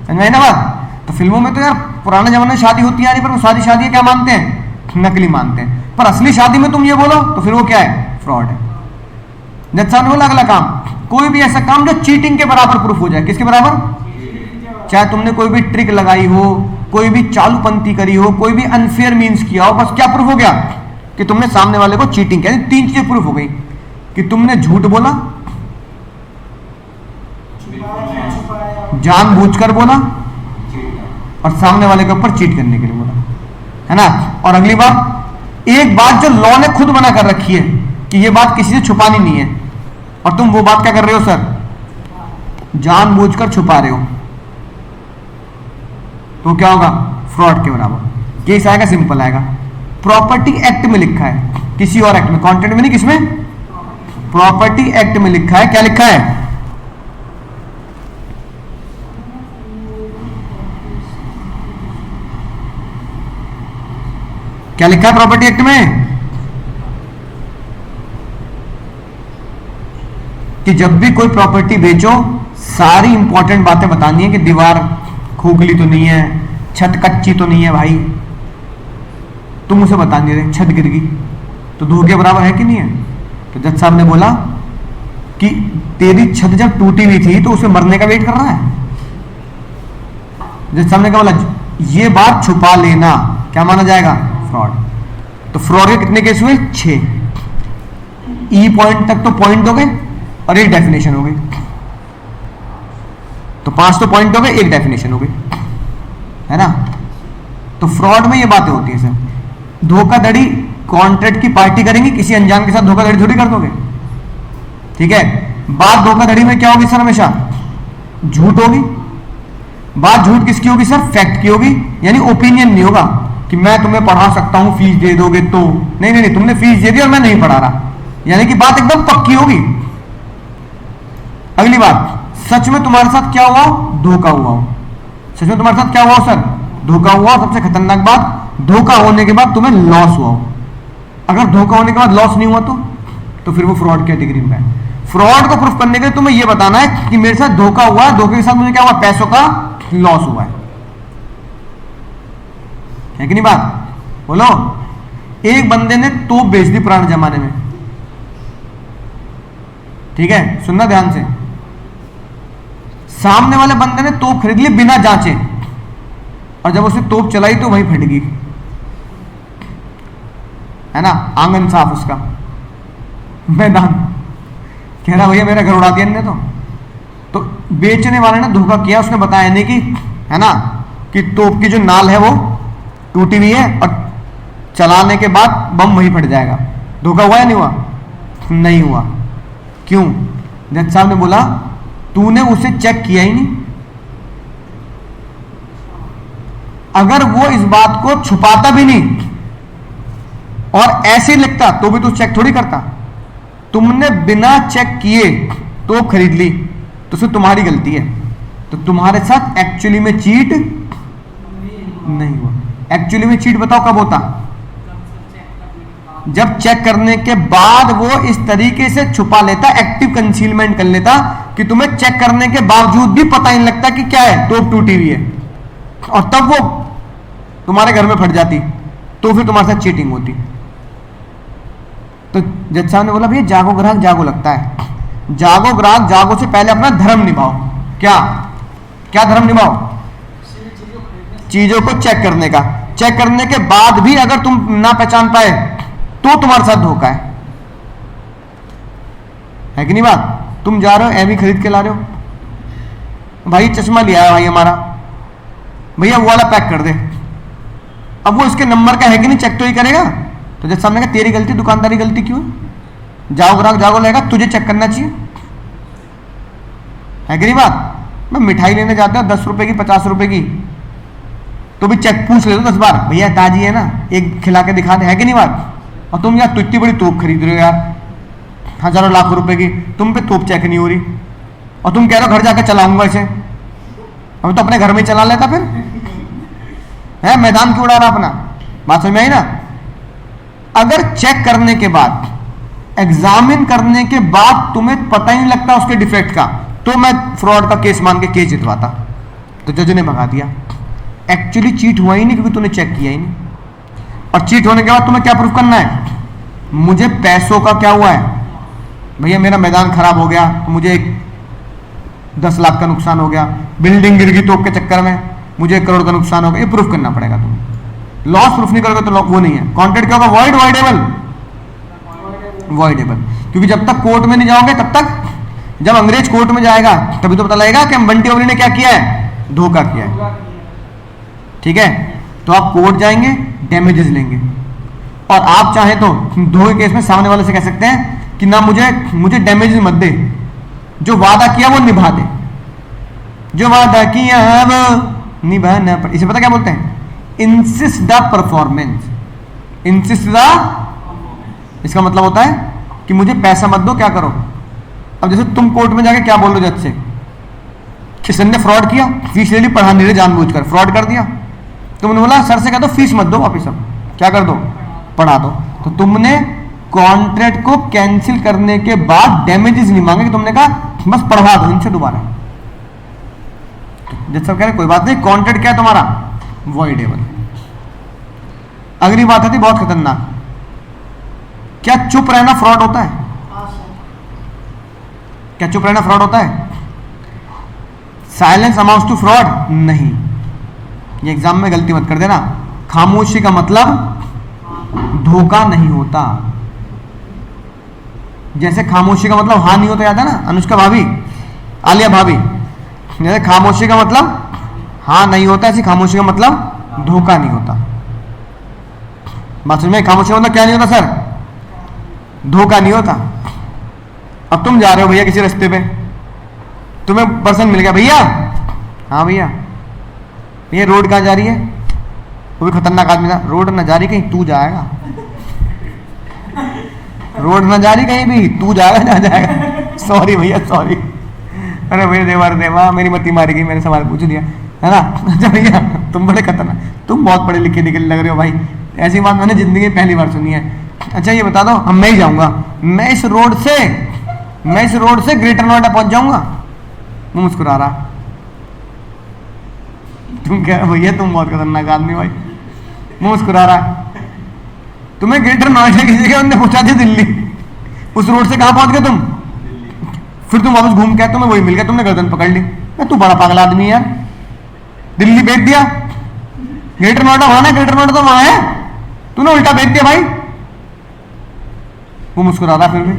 समझ में ना बात। तो फिल्मों में तो यार पुराने जमाने में शादी होती आ रही, पर वो सारी शादी क्या मानते हैं, नकली मानते हैं। पर असली शादी में तुम ये बोलो तो फिर वो क्या है, फ्रॉड है। जज साहब ने बोला अगला काम, कोई भी ऐसा काम जो चीटिंग के बराबर प्रूफ हो जाए। किसके बराबर? चाहे तुमने कोई भी ट्रिक लगाई हो, कोई भी चालूपंथी करी हो, कोई भी अनफेयर मीन्स किया हो, बस क्या प्रूफ हो गया कि तुमने सामने वाले को चीटिंग किया। तीन चीजें प्रूफ हो गई कि तुमने झूठ बोला, जानबूझकर बोला, और सामने वाले के ऊपर चीट करने के लिए बोला, है ना। और अगली बात, एक बात जो लॉ ने खुद मना कर रखी है कि ये बात किसी से छुपानी नहीं है, और तुम वो बात क्या कर रहे हो सर, जानबूझकर छुपा रहे हो, तो क्या होगा, फ्रॉड के बराबर। केस आएगा, सिंपल आएगा। प्रॉपर्टी एक्ट में लिखा है, किसी और एक्ट में, कॉन्ट्रैक्ट में नहीं, किसमें, प्रॉपर्टी एक्ट में लिखा है। क्या लिखा है, क्या लिखा है प्रॉपर्टी एक्ट में, कि जब भी कोई प्रॉपर्टी बेचो सारी इंपॉर्टेंट बातें बतानी है कि दीवार खोखली तो नहीं है, छत कच्ची तो नहीं है भाई, तुम उसे बता नहीं रहे, छत गिर गई तो धोखे बराबर है कि नहीं है। तो जज साहब ने बोला कि तेरी छत जब टूटी हुई थी तो उसे मरने का वेट कर रहा है। जज साहब ने क्या बोला, ये बात छुपा लेना क्या माना जाएगा, फ्रॉड। तो फ्रॉड के कितने केस हुए, 6। ई पॉइंट तक तो पॉइंट हो गए और एक डेफिनेशन हो गई, तो 5 तो पॉइंट हो गए, एक डेफिनेशन हो गई, है ना। तो फ्रॉड में ये बातें होती है सर। धोखाधड़ी कॉन्ट्रैक्ट की पार्टी करेंगे, किसी अनजान के साथ धोखाधड़ी थोड़ी कर दोगे, ठीक है। बात धोखाधड़ी में क्या होगी सर, हमेशा झूठ होगी। बात झूठ किसकी होगी सर, फैक्ट की होगी, यानी ओपिनियन नहीं होगा कि मैं तुम्हें पढ़ा सकता हूं फीस दे दोगे तो, नहीं नहीं नहीं, तुमने फीस दे दी और मैं नहीं पढ़ा रहा, यानी कि बात एकदम पक्की होगी। अगली बात, सच में तुम्हारे साथ क्या हुआ, धोखा हुआ हो। सच में तुम्हारे साथ क्या हुआ सर, धोखा हुआ। सबसे खतरनाक बात, धोखा होने के बाद तुम्हें लॉस हुआ हो। अगर धोखा होने के बाद लॉस नहीं हुआ तो फिर वो फ्रॉड कैटेगरी में है। फ्रॉड को प्रूफ करने के लिए तुम्हें यह बताना है कि मेरे साथ धोखा हुआ है, धोखे के साथ मुझे क्या हुआ, पैसों का लॉस हुआ है कि नहीं बात, बोलो। एक बंदे ने तोप बेच दी पुराने जमाने में, ठीक है, सुनना ध्यान से। सामने वाले बंदे ने तोप खरीद ली बिना जांचे, और जब उसे तोप चलाई तो वहीं फट गई, है ना, आंगन साफ उसका, मैदान। कह रहा भैया मेरा घर उड़ा दिया इनने तो बेचने वाले ने धोखा किया, उसने बताया नहीं कि, है ना, कि तोप की जो नाल है वो टूटी हुई है और चलाने के बाद बम वहीं फट जाएगा। धोखा हुआ या नहीं हुआ, नहीं हुआ। क्यों, जज साहब ने बोला तूने उसे चेक किया ही नहीं, अगर वो इस बात को छुपाता भी नहीं और ऐसे लिखता तो भी तो चेक थोड़ी करता। तुमने बिना चेक किए तो खरीद ली तो सिर्फ तुम्हारी गलती है। तो तुम्हारे साथ एक्चुअली में चीट नहीं हुआ। एक्चुअली में चीट बताओ कब होता? जब चेक करने के बाद वो इस तरीके से छुपा लेता, एक्टिव कंसीलमेंट कर लेता कि तुम्हें चेक करने के बावजूद भी पता नहीं लगता कि क्या है, तोप टूटी हुई है, और तब वो तुम्हारे घर में फट जाती, तो फिर तुम्हारे साथ चीटिंग होती। तो जज साहब ने बोला भैया जागो ग्राहक जागो लगता है, जागो ग्राहक जागो से पहले अपना धर्म निभाओ। क्या क्या धर्म निभाओ? चीजों को चेक करने का। चेक करने के बाद भी अगर तुम ना पहचान पाए तो तुम्हारे साथ धोखा है कि नहीं बात? तुम जा रहे हो एवी खरीद के ला रहे हो, भाई चश्मा लिया है भाई हमारा, भैया वो वाला पैक कर दे। अब वो इसके नंबर का है कि नहीं, चेक तो ही करेगा। तो जब सामने का तेरी गलती, दुकानदारी गलती क्यों? जाओ ग्राहक जागो लेगा, तुझे चेक करना चाहिए, है कि नहीं बात? मैं मिठाई लेने जाता हूं 10 रुपए की 50 रुपए की, तो भी चेक पूछ ले 10 बार, भैया ताजी है ना, एक खिला के दिखा दे, है कि नहीं बात? और तुम यार तो इतनी बड़ी तोप खरीद रहे हो यार, हजारों लाखों रुपए की, तुम पे तोप चेक नहीं हो रही, और तुम कह रहे हो घर जाकर चलाऊंगा इसे। हम तो अपने घर में चला लेता, फिर है मैदान क्यों उड़ा रहा अपना? बात समझ में आई ना? अगर चेक करने के बाद, एग्जामिन करने के बाद तुम्हें पता ही नहीं लगता उसके डिफेक्ट का, तो मैं फ्रॉड का केस मान के केस जितवाता। तो जज ने भगा दिया। एक्चुअली चीट हुआ ही नहीं क्योंकि तूने चेक किया ही नहीं। और चीट होने के बाद तुम्हें क्या प्रूफ करना है? मुझे पैसों का क्या हुआ है, भैया मेरा मैदान खराब हो गया तो मुझे 10 लाख का नुकसान हो गया, बिल्डिंग गिर गई तोप के चक्कर में मुझे 1 करोड़ का नुकसान हो गया, ये प्रूफ करना पड़ेगा तुम्हें। लॉस प्रूफ नहीं करोगे तो वो नहीं है। कॉन्ट्रैक्ट क्या होगा? Void, voidable, voidable. क्योंकि जब तक कोर्ट में नहीं जाओगे तब तक, जब अंग्रेज कोर्ट में जाएगा तभी तो पता लगेगा कि बंटी ओवली ने क्या किया है, धोखा किया है। ठीक है, तो आप कोर्ट जाएंगे, डैमेजेस लेंगे, और आप चाहे तो धोखे केस में सामने वाले से कह सकते हैं कि ना मुझे डैमेजेस मत दे, जो वादा किया वो निभा दे, जो वादा किया है वो निभाना पड़े। इसे पता क्या बोलते हैं? Insist the performance. Insist the, इसका मतलब होता है कि मुझे पैसा मत दो, क्या करो। अब जैसे तुम कोर्ट में जाके क्या बोल रहे हो जज से, किसी ने फ्रॉड किया, फीस ले ली, पढ़ा नहीं रहे, जानबूझकर फ्रॉड कर दिया। तुमने बोला सर से कह दो फीस मत दो वापिस, अब क्या कर दो, पढ़ा दो। तो तुमने कॉन्ट्रैक्ट को कैंसिल करने के बाद डैमेजेस नहीं मांगे, कि तुमने कहा बस पढ़वा दो इनसे दोबारा। जज साहब कह रहे कोई बात नहीं, कॉन्ट्रैक्ट क्या है तुम्हारा, वॉइडेबल। अगली बात आती बहुत खतरनाक, क्या चुप रहना फ्रॉड होता है? क्या चुप रहना फ्रॉड होता है? Silence amounts to fraud? नहीं, ये एग्जाम में गलती मत कर देना। खामोशी का मतलब धोखा नहीं होता। जैसे खामोशी का मतलब हाँ नहीं होता, याद है ना अनुष्का भाभी, आलिया भाभी, जैसे खामोशी का मतलब हाँ नहीं होता, ऐसी खामोशी का मतलब धोखा नहीं होता। बात समझ में? खामोशी का मतलब क्या नहीं होता सर? धोखा नहीं होता। अब तुम जा रहे हो भैया किसी रास्ते पे, तुम्हें पर्सन मिल गया, भैया हाँ भैया ये रोड कहाँ जा रही है, वो भी खतरनाक आदमी था, रोड ना जा रही कहीं तू जाएगा, रोड ना जा रही कहीं भी तू जाएगा, जा जाएगा, सॉरी भैया सॉरी, अरे भैया देवा मेरी मती मारी गई, मैंने सवाल पूछ दिया है ना। अच्छा भैया तुम बड़े खतरनाक, तुम बहुत पढ़े लिखे निकल लग रहे हो भाई, ऐसी बात मैंने जिंदगी में पहली बार सुनी है। अच्छा ये बता दो, अब मैं ही जाऊंगा, मैं इस रोड से ग्रेटर नोएडा पहुंच जाऊंगा। वो मुस्कुरा रहा, तुम क्या भैया तुम बहुत खतरनाक आदमी भाई, वो मुस्कुरा रहा। तुम्हें ग्रेटर नोएडा की जगह उन्होंने पहुंचा दिया दिल्ली, उस रोड से कहां पहुंच गए तुम? फिर तुम वापस घूम के तुम्हें वही मिल गया, तुमने गर्दन पकड़ ली, तू बड़ा पागल आदमी है यार, दिल्ली भेज दिया, ग्रेटर नोएडा वहां है, ग्रेटर नोएडा तो वहां है, तूने उल्टा भेज दिया भाई। वो मुस्कुरा रहा फिर भी।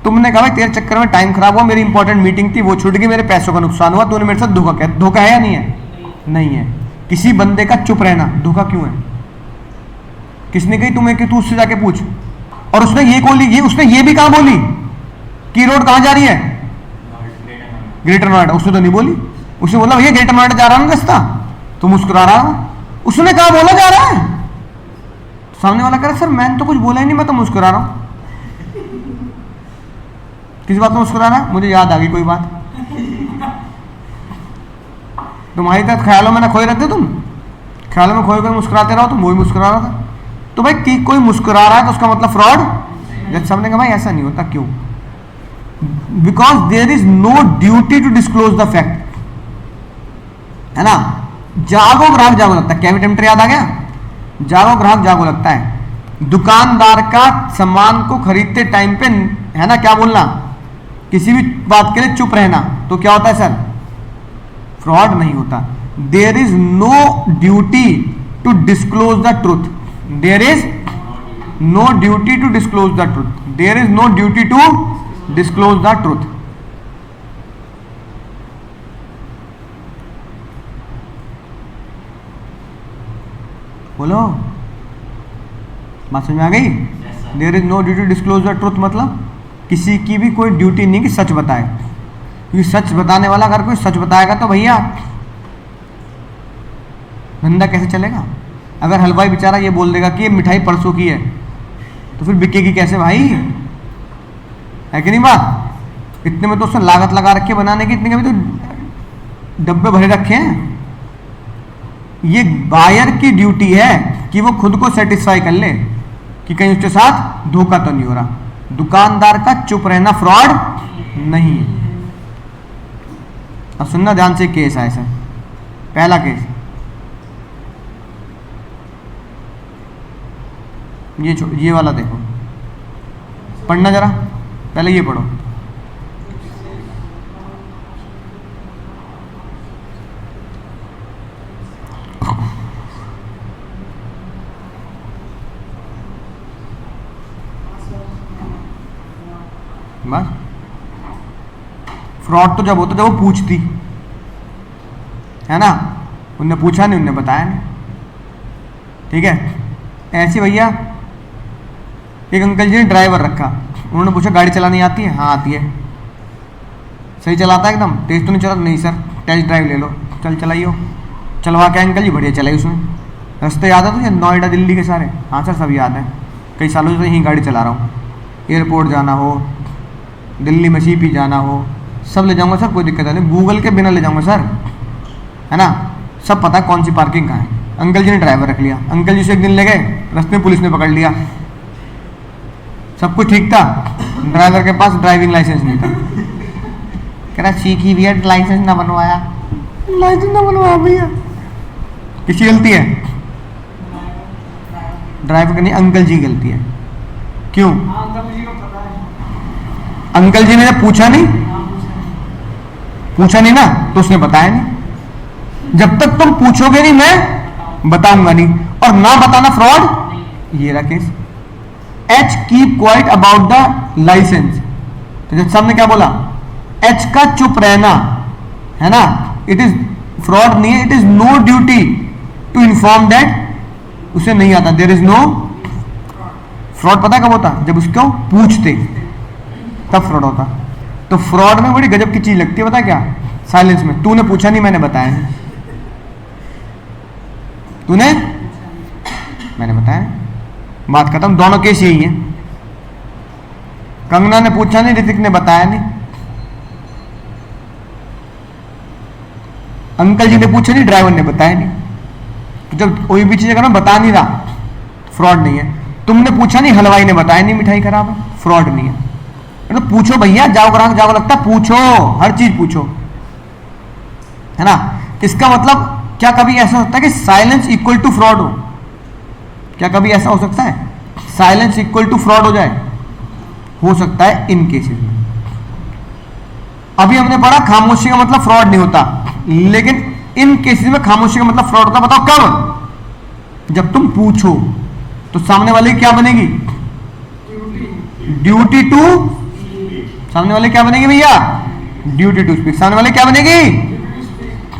तुमने कहा भाई तेरे चक्कर में टाइम खराब हुआ, मेरी इंपॉर्टेंट मीटिंग थी वो छूट गई, मेरे पैसों का नुकसान हुआ, तूने मेरे साथ धोखा किया। धोखा है या नहीं है? नहीं है। किसी बंदे का चुप रहना धोखा क्यों है? किसने कही तुम्हें कि तू उससे जाके पूछ? और उसने ये भी कहा बोली कि रोड कहां जा रही है? ग्रेटर नोएडा। उसने तो नहीं बोली, उसने बोला भैया ग्रेटर नोएडा जा रहा हूं रास्ता, तो मुस्कुरा रहा हूं, उसने कहा बोला जा रहा है, सामने वाला कह रहा सर मैंने तो कुछ बोला ही नहीं, मैं तो मुस्कुरा रहा हूं। किस बात में मुस्कुरा रहा है? मुझे याद आ गई कोई बात। तुम्हारी तरह ख्यालों में ना खोए रहते, तुम ख्यालों में खोए खोए मुस्कुराते रहो, तुम वो भी मुस्कुरा रहा था। तो भाई कोई मुस्कुरा रहा है तो उसका मतलब फ्रॉड। जज साहब ने कहा भाई ऐसा नहीं होता। क्यों? Because there is no duty to disclose the fact, है ना। जागो ग्राहक जागो लगता है, कैविटी मीटर याद आ गया? जागो ग्राहक जागो लगता है। दुकानदार का सामान को खरीदते टाइम पे, है ना, क्या बोलना, किसी भी बात के लिए चुप रहना, तो क्या होता है सर? फ्रॉड नहीं होता। There is no duty to disclose the truth, there is no duty to disclose the truth, there is no duty to disclose the truth. बोलो, बात समझ में आ गई? There is no duty to disclose the truth मतलब किसी की भी कोई ड्यूटी नहीं कि सच बताए, क्योंकि सच बताने वाला अगर कोई सच बताएगा तो भैया धंधा कैसे चलेगा? अगर हलवाई बेचारा ये बोल देगा कि ये मिठाई परसों की है, तो फिर बिकेगी कैसे भाई? है कि नहीं बात? इतने में तो उसने लागत लगा रखी है बनाने की, इतने में तो डब्बे भरे रखे हैं। ये बायर की ड्यूटी है कि वो खुद को सेटिस्फाई कर ले कि कहीं उसके साथ धोखा तो नहीं हो रहा। दुकानदार का चुप रहना फ्रॉड नहीं है। अब सुनना ध्यान से, केस है सर। पहला केस, ये वाला देखो, पढ़ना जरा, पहले ये पढ़ो। बस फ्रॉड तो जब होता जब वो पूछती, है ना, उनने पूछा नहीं, उनने बताया नहीं। ठीक है, ऐसे भैया एक अंकल जी ने ड्राइवर रखा, उन्होंने पूछा गाड़ी चलानी आती है? हाँ आती है। सही चलाता है एकदम? तेज तो नहीं चलाता? नहीं सर, टेस्ट ड्राइव ले लो। चल चलाइयो। चलवा के अंकल जी बढ़िया चलाई उसमें। रास्ते याद है तुझे? नोएडा दिल्ली के सारे? हाँ सर सब याद है, कई सालों से यहीं गाड़ी चला रहा हूँ। एयरपोर्ट जाना हो, दिल्ली में सीपी जाना हो, सब ले जाऊंगा सर, कोई दिक्कत नहीं, गूगल के बिना ले जाऊंगा सर, है ना, सब पता है कौन सी पार्किंग कहाँ है। अंकल जी ने ड्राइवर रख लिया। अंकल जी से एक दिन ले गए, रास्ते में पुलिस ने पकड़ लिया। सब कुछ ठीक था, ड्राइवर के पास ड्राइविंग लाइसेंस नहीं था। कह रहा सीखी भी है, लाइसेंस ना बनवाया। लाइसेंस ना बनवाया भैया, किसकी गलती है? ड्राइवर की नहीं, अंकल जी की गलती है। क्यों? अंकल जी ने पूछा नहीं, पूछा नहीं ना, तो उसने बताया नहीं। जब तक तुम पूछोगे नहीं मैं बताऊंगा नहीं, और ना बताना फ्रॉड। ये रहा case. H keep quiet about the licence, तो जब सामने क्या बोला? एच का चुप रहना, है ना, इट इज फ्रॉड नहीं है। It is no duty to inform that, उसे नहीं आता। There is no fraud. पता कब होता? जब उसको पूछते, तब फ्रॉड होता। तो फ्रॉड में बड़ी गजब की चीज लगती है, पता क्या? साइलेंस में। तूने पूछा नहीं, मैंने बताया नहीं। तूने, मैंने बताया। बात खत्म। दोनों केस यही है। कंगना ने पूछा नहीं, ऋतिक ने बताया नहीं। अंकल जी ने पूछा नहीं, ड्राइवर ने बताया नहीं। तो जब कोई भी चीज अगर मैं बता नहीं रहा, फ्रॉड नहीं है। तुमने पूछा नहीं, हलवाई ने बताया नहीं मिठाई खराब है, फ्रॉड नहीं है। तो पूछो भैया, जाओ ग्राहक जाओ लगता, पूछो, हर चीज पूछो, है ना। इसका मतलब क्या कभी ऐसा होता है कि साइलेंस इक्वल टू फ्रॉड हो? क्या कभी ऐसा हो सकता है साइलेंस इक्वल टू फ्रॉड हो जाए? हो सकता है इन केसेस में। अभी हमने पढ़ा खामोशी का मतलब फ्रॉड नहीं होता, लेकिन इन केसेस में खामोशी का मतलब फ्रॉड होता। बताओ कब? जब तुम पूछो तो सामने वाले की क्या बनेगी? ड्यूटी टू, सामने वाले क्या बनेगी भैया? Duty to speak. सामने वाले क्या बनेगी?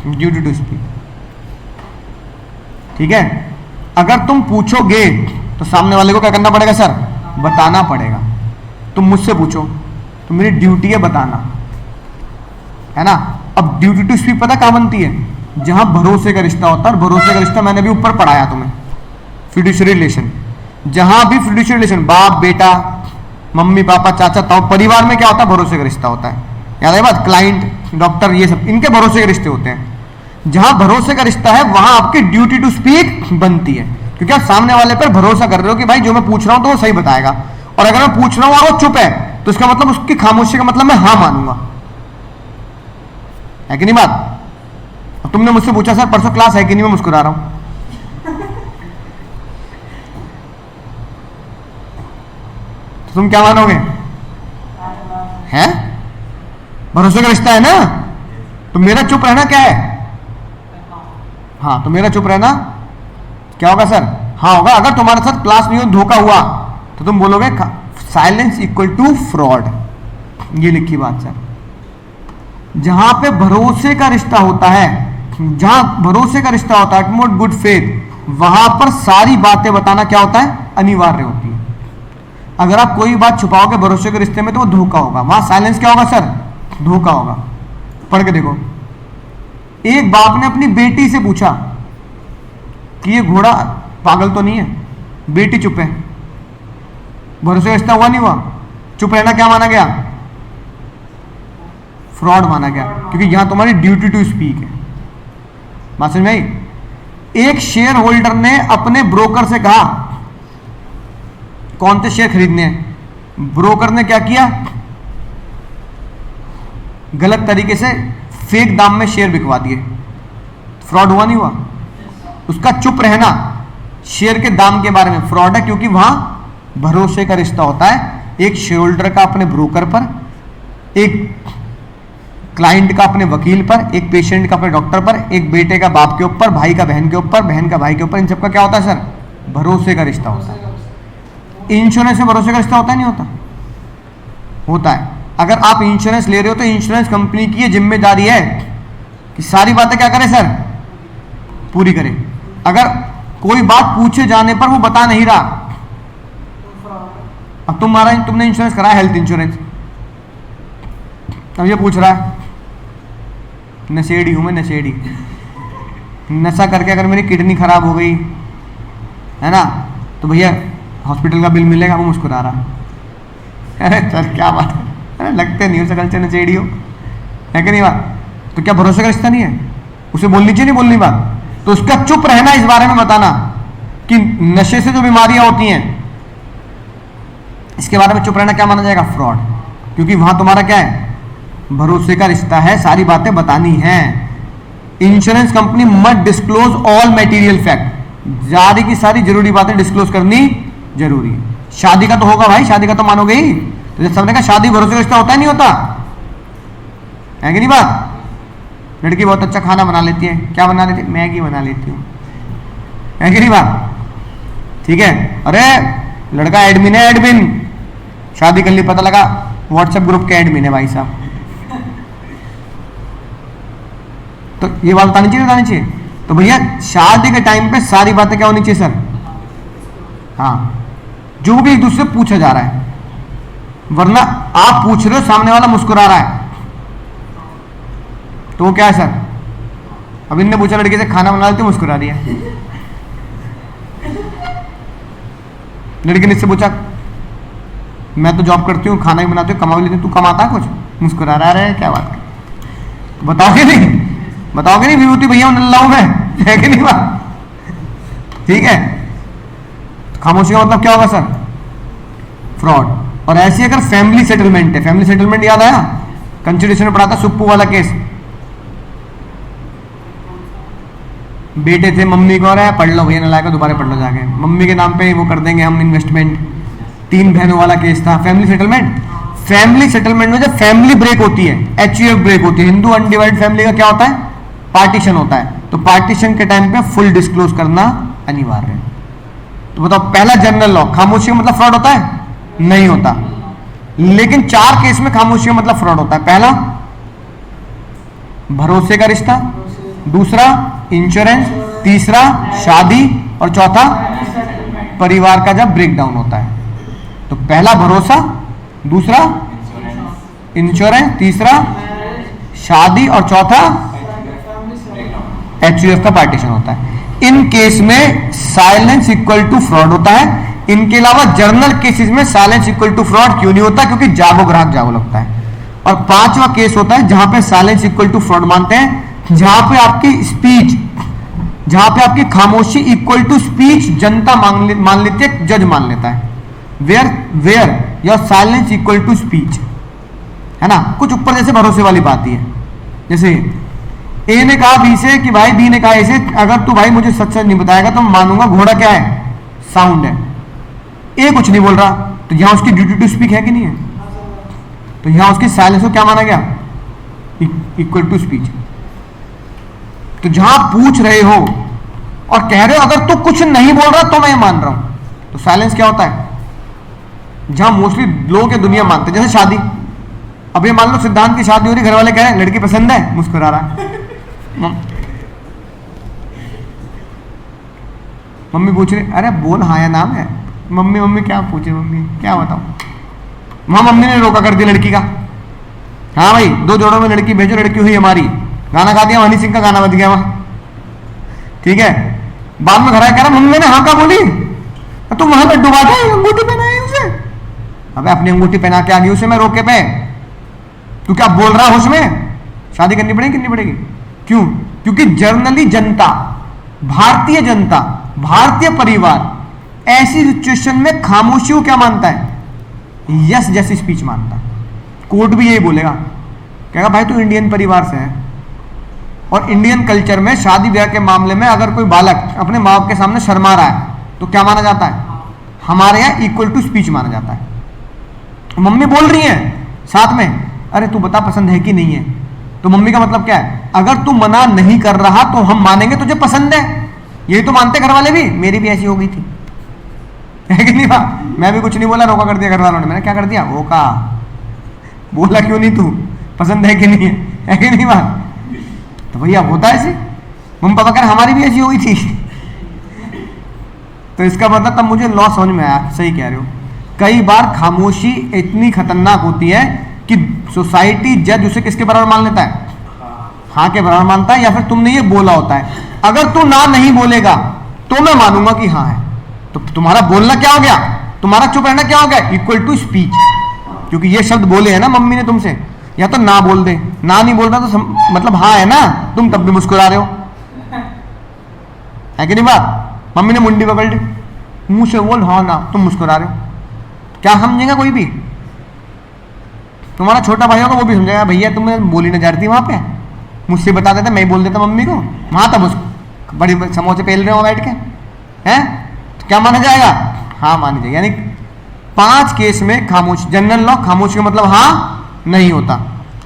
Duty to speak. ठीक है। अगर तुम पूछोगे तो सामने वाले को क्या करना पड़ेगा सर? बताना पड़ेगा। तुम मुझसे पूछो तो मेरी ड्यूटी है बताना, है ना। अब ड्यूटी टू स्पीक पता कहां बनती है? जहां भरोसे का रिश्ता होता है, और भरोसे का रिश्ता मैंने भी ऊपर पढ़ाया तुम्हें, फिड्यूशियरी रिलेशन। जहां भी फिड्यूशियरी रिलेशन, बाप बेटा, मम्मी पापा, चाचा ताऊ, परिवार में क्या होता है? भरोसे का रिश्ता होता है। याद है बात? क्लाइंट, डॉक्टर, ये सब इनके भरोसे के रिश्ते होते हैं। जहां भरोसे का रिश्ता है वहां आपकी ड्यूटी टू स्पीक बनती है, क्योंकि आप सामने वाले पर भरोसा कर रहे हो कि भाई जो मैं पूछ रहा हूं तो वो सही बताएगा। और अगर मैं पूछ रहा हूं और वो चुप है तो इसका मतलब उसकी खामोशी का मतलब मैं हाँ मानूंगा, है कि नहीं बात? और तुमने मुझसे पूछा सर परसों क्लास है कि नहीं, मैं मुस्कुरा रहा हूं। तो तुम क्या मानोगे? है भरोसे का रिश्ता है ना, तो मेरा चुप रहना क्या है? हाँ, तो मेरा चुप रहना क्या होगा सर? हाँ होगा। अगर तुम्हारे साथ क्लास में धोखा हुआ तो तुम बोलोगे साइलेंस इक्वल टू फ्रॉड। ये लिखी बात सर। जहां पे भरोसे का रिश्ता होता है, जहां भरोसे का रिश्ता होता है, एटमोस्ट गुड फेथ, वहां पर सारी बातें बताना क्या होता है? अनिवार्य होती है। अगर आप कोई बात छुपाओगे भरोसे के रिश्ते में तो वो धोखा होगा। वहां साइलेंस क्या होगा सर? धोखा होगा। पढ़ के देखो। एक बाप ने अपनी बेटी से पूछा कि ये घोड़ा पागल तो नहीं है? बेटी चुप है। भरोसे का रिश्ता हुआ नहीं हुआ? चुप रहना क्या माना गया? फ्रॉड माना गया, क्योंकि यहां तुम्हारी ड्यूटी टू स्पीक है। बात समझ में आई? एक शेयर होल्डर ने अपने ब्रोकर से कहा कौन से शेयर खरीदने हैं। ब्रोकर ने क्या किया? गलत तरीके से फेक दाम में शेयर बिकवा दिए। फ्रॉड हुआ नहीं हुआ? उसका चुप रहना शेयर के दाम के बारे में फ्रॉड है, क्योंकि वहां भरोसे का रिश्ता होता है। एक शेयर होल्डर का अपने ब्रोकर पर, एक क्लाइंट का अपने वकील पर, एक पेशेंट का अपने डॉक्टर पर, एक बेटे का बाप के ऊपर, भाई का बहन के ऊपर, बहन का भाई के ऊपर। इन सबका क्या होता है सर? भरोसे का रिश्ता होता है। इंश्योरेंस में भरोसे का रिश्ता होता है नहीं होता? होता है। अगर आप इंश्योरेंस ले रहे हो तो इंश्योरेंस कंपनी की ये जिम्मेदारी है कि सारी बातें क्या करे सर? पूरी करे। अगर कोई बात पूछे जाने पर वो बता नहीं रहा, अब तुमने इंश्योरेंस कराया, हेल्थ इंश्योरेंस, अब ये पूछ रहा है नशेड़ी हूं मैं, नशेड़ी, नशा करके अगर मेरी किडनी खराब हो गई है ना तो भैया हॉस्पिटल का बिल मिलेगा। वो मुस्कुरा रहा। अरे सर क्या बात है, अरे लगते नहीं हो सकल से नशेड़ी हो, है कि नहीं बात? तो क्या भरोसे का रिश्ता नहीं है? उसे बोलनी चाहिए नहीं बोलनी बात? तो उसका चुप रहना इस बारे में बताना कि नशे से जो बीमारियां होती हैं इसके बारे में चुप रहना क्या माना जाएगा? फ्रॉड। क्योंकि वहां तुम्हारा क्या है? भरोसे का रिश्ता है, सारी बातें बतानी है। Insurance company must disclose all material fact, सारी की सारी जरूरी बातें डिस्क्लोज करनी जरूरी है। शादी का तो होगा भाई, शादी का तो मानोगे ही। तो सबने कहा शादी भरोसे का रिश्ता होता है नहीं होता? है कि नहीं बात? लड़की बहुत अच्छा खाना बना लेती है, क्या बना लेती है? मैगी बना लेती हूँ, है कि नहीं बात? ठीक है। अरे लड़का एडमिन है, एडमिन, शादी कर ली, पता लगा व्हाट्सएप ग्रुप के एडमिन है भाई साहब। तो ये बात बतानी चाहिए, बतानी चाहिए। तो भैया शादी के टाइम पे सारी बातें क्या होनी चाहिए सर? हाँ, जो भी एक दूसरे से पूछा जा रहा है, वरना आप पूछ रहे हो सामने वाला मुस्कुरा रहा है तो वो क्या है सर? अब इनने पूछा लड़के से खाना बना लेते, मुस्कुरा दिया। लड़के ने इससे पूछा मैं तो जॉब करती हूँ, खाना भी बनाती हूँ, कमा भी लेती हूँ, तू कमाता है कुछ? मुस्कुरा रहा है। क्या बात कर? बताओगे नहीं? बताओगे नहीं विभूति भैया नल्ला हूं मैं, है कि नहीं बात? ठीक है। खामोशी का मतलब क्या होगा सर? फ्रॉड। और ऐसी अगर फैमिली सेटलमेंट है, फैमिली सेटलमेंट याद आया? कंस्टिट्यूशन में पढ़ा था सुप्पू वाला केस। बेटे थे, मम्मी को रहा है पढ़ लो भैया, नलायक दोबारा पढ़ लो जाके, मम्मी के नाम पे वो कर देंगे हम इन्वेस्टमेंट। 3 बहनों वाला केस था, फैमिली सेटलमेंट। फैमिली सेटलमेंट में जब फैमिली ब्रेक होती है, HUF ब्रेक होती है, हिंदू अनडिवाइडेड फैमिली का क्या होता है? पार्टीशन होता है। तो पार्टीशन के टाइम पे फुल डिस्क्लोज करना अनिवार्य है। तो बताओ, पहला जनरल लॉ, खामोशी का मतलब फ्रॉड होता है? नहीं होता। लेकिन 4 केस में खामोशी का मतलब फ्रॉड होता है। पहला भरोसे का रिश्ता, दूसरा इंश्योरेंस, तीसरा शादी, और चौथा परिवार का जब ब्रेकडाउन होता है। तो पहला भरोसा, दूसरा इंश्योरेंस, तीसरा शादी और चौथा HUF का पार्टीशन होता है। इन केस में साइलेंस इक्वल टू फ्रॉड होता है। इनके अलावा जर्नल केसेस में साइलेंस इक्वल टू फ्रॉड क्यों नहीं होता? क्योंकि जागो ग्राहक जागो लगता है। और पांचवा केस होता है जहां पे साइलेंस इक्वल टू फ्रॉड मानते हैं, जहां पे आपकी स्पीच, जहां पे आपकी खामोशी इक्वल टू स्पीच जनता मान लेती है, जज मान लेता है। Where your silence equal to speech, है ना। कुछ ऊपर जैसे भरोसे वाली बात ही है। जैसे ए ने कहा बी से कि भाई बी ने कहा ऐसे, अगर तू भाई मुझे सच सच नहीं बताएगा तो मानूंगा घोड़ा क्या है? साउंड है। ए कुछ नहीं बोल रहा, तो यहां उसकी ड्यूटी टू स्पीक है कि नहीं है? तो यहां उसकी साइलेंस को क्या माना गया? Equal to speech. तो जहां पूछ रहे हो और कह रहे हो अगर तू कुछ नहीं बोल रहा तो मैं मान रहा हूं, तो साइलेंस क्या होता है? जहां मोस्टली लोग दुनिया मानते हैं, जैसे शादी। अब ये मान लो सिद्धांत की शादी हो रही, घर वाले कह रहे हैं लड़की पसंद है, मुस्कुरा रहा है। मम्मी पूछ रही, अरे बोल हाँ या नाम है। मम्मी मम्मी क्या पूछे, मम्मी क्या बताऊं? वहां मम्मी ने रोका कर दिया लड़की का, हाँ भाई 2 जोड़ों में लड़की भेजो, लड़की हुई हमारी। गाना गा दिया, हनी सिंह का गाना बज गया वहां, ठीक है। बाद में घर आया कह रहा मम्मी ने हाँ का बोली, तुम वहां पे डुबा दे, अंगूठी पहनाई उसे। अबे अपनी अंगूठी पहना के आ गई उसे मैं रोके पे, तू क्या बोल रहा है? होश में शादी करनी पड़ेगी, करनी पड़ेगी। क्यों? क्योंकि जर्नली जनता, भारतीय जनता, भारतीय परिवार ऐसी सिचुएशन में खामोशी को क्या मानता है? यस जैसी स्पीच मानता है। कोर्ट भी यही बोलेगा, कहेगा भाई तू इंडियन परिवार से है, और इंडियन कल्चर में शादी ब्याह के मामले में अगर कोई बालक अपने माँ बाप के सामने शर्मा रहा है तो क्या माना जाता है? हमारे यहाँ इक्वल टू स्पीच माना जाता है। मम्मी बोल रही है साथ में, अरे तू बता पसंद है कि नहीं है। तो मम्मी का मतलब क्या है? अगर तू मना नहीं कर रहा तो हम मानेंगे तुझे पसंद है। यही तो मानते घर वाले भी, मेरी भी ऐसी हो गई थी, है कि नहीं? मैं भी कुछ नहीं बोला, रोका कर दिया घर वालों ने। मैंने क्या कर दिया? वो का बोला क्यों नहीं? तू पसंद है कि नहीं है कि नहीं बात? तो भैया होता है ऐसे। मम्मी पापा कह रहे हमारी भी ऐसी हो गई थी। तो इसका मतलब तब मुझे लॉ समझ में आया, सही कह रहे हो। कई बार खामोशी इतनी खतरनाक होती है कि सोसाइटी जज उसे किसके बराबर मान लेता है? हाँ के बराबर मानता है, या फिर तुमने ये बोला होता है। अगर तू ना नहीं बोलेगा तो मैं मानूंगा कि हाँ है। तो तुम्हारा बोलना क्या हो गया? तुम्हारा चुप रहना क्या हो गया? Equal to speech. क्योंकि ये शब्द बोले हैं ना मम्मी ने तुमसे, या तो ना बोल दे, ना नहीं बोल रहा तो मतलब हाँ है ना, तुम तब भी मुस्कुरा रहे हो, है कि नहीं बात? मम्मी ने मुंडी पकड़ ली, मुंह से बोल हाँ ना, तुम मुस्कुरा रहे हो। क्या समझेगा कोई भी? तुम्हारा छोटा भाई होगा वो भी समझेगा, भैया तुमने बोली ना जा रही थी वहां पे, मुझसे बता देता, मैं ही बोल देता मम्मी को। वहां तब उसको बड़ी समोसे पेल रहे हो बैठ के, हैं? तो क्या माना जाएगा? हाँ मानी जाएगी। यानी 5 केस में खामोश, जनरल लॉ खामोश का मतलब हाँ नहीं होता,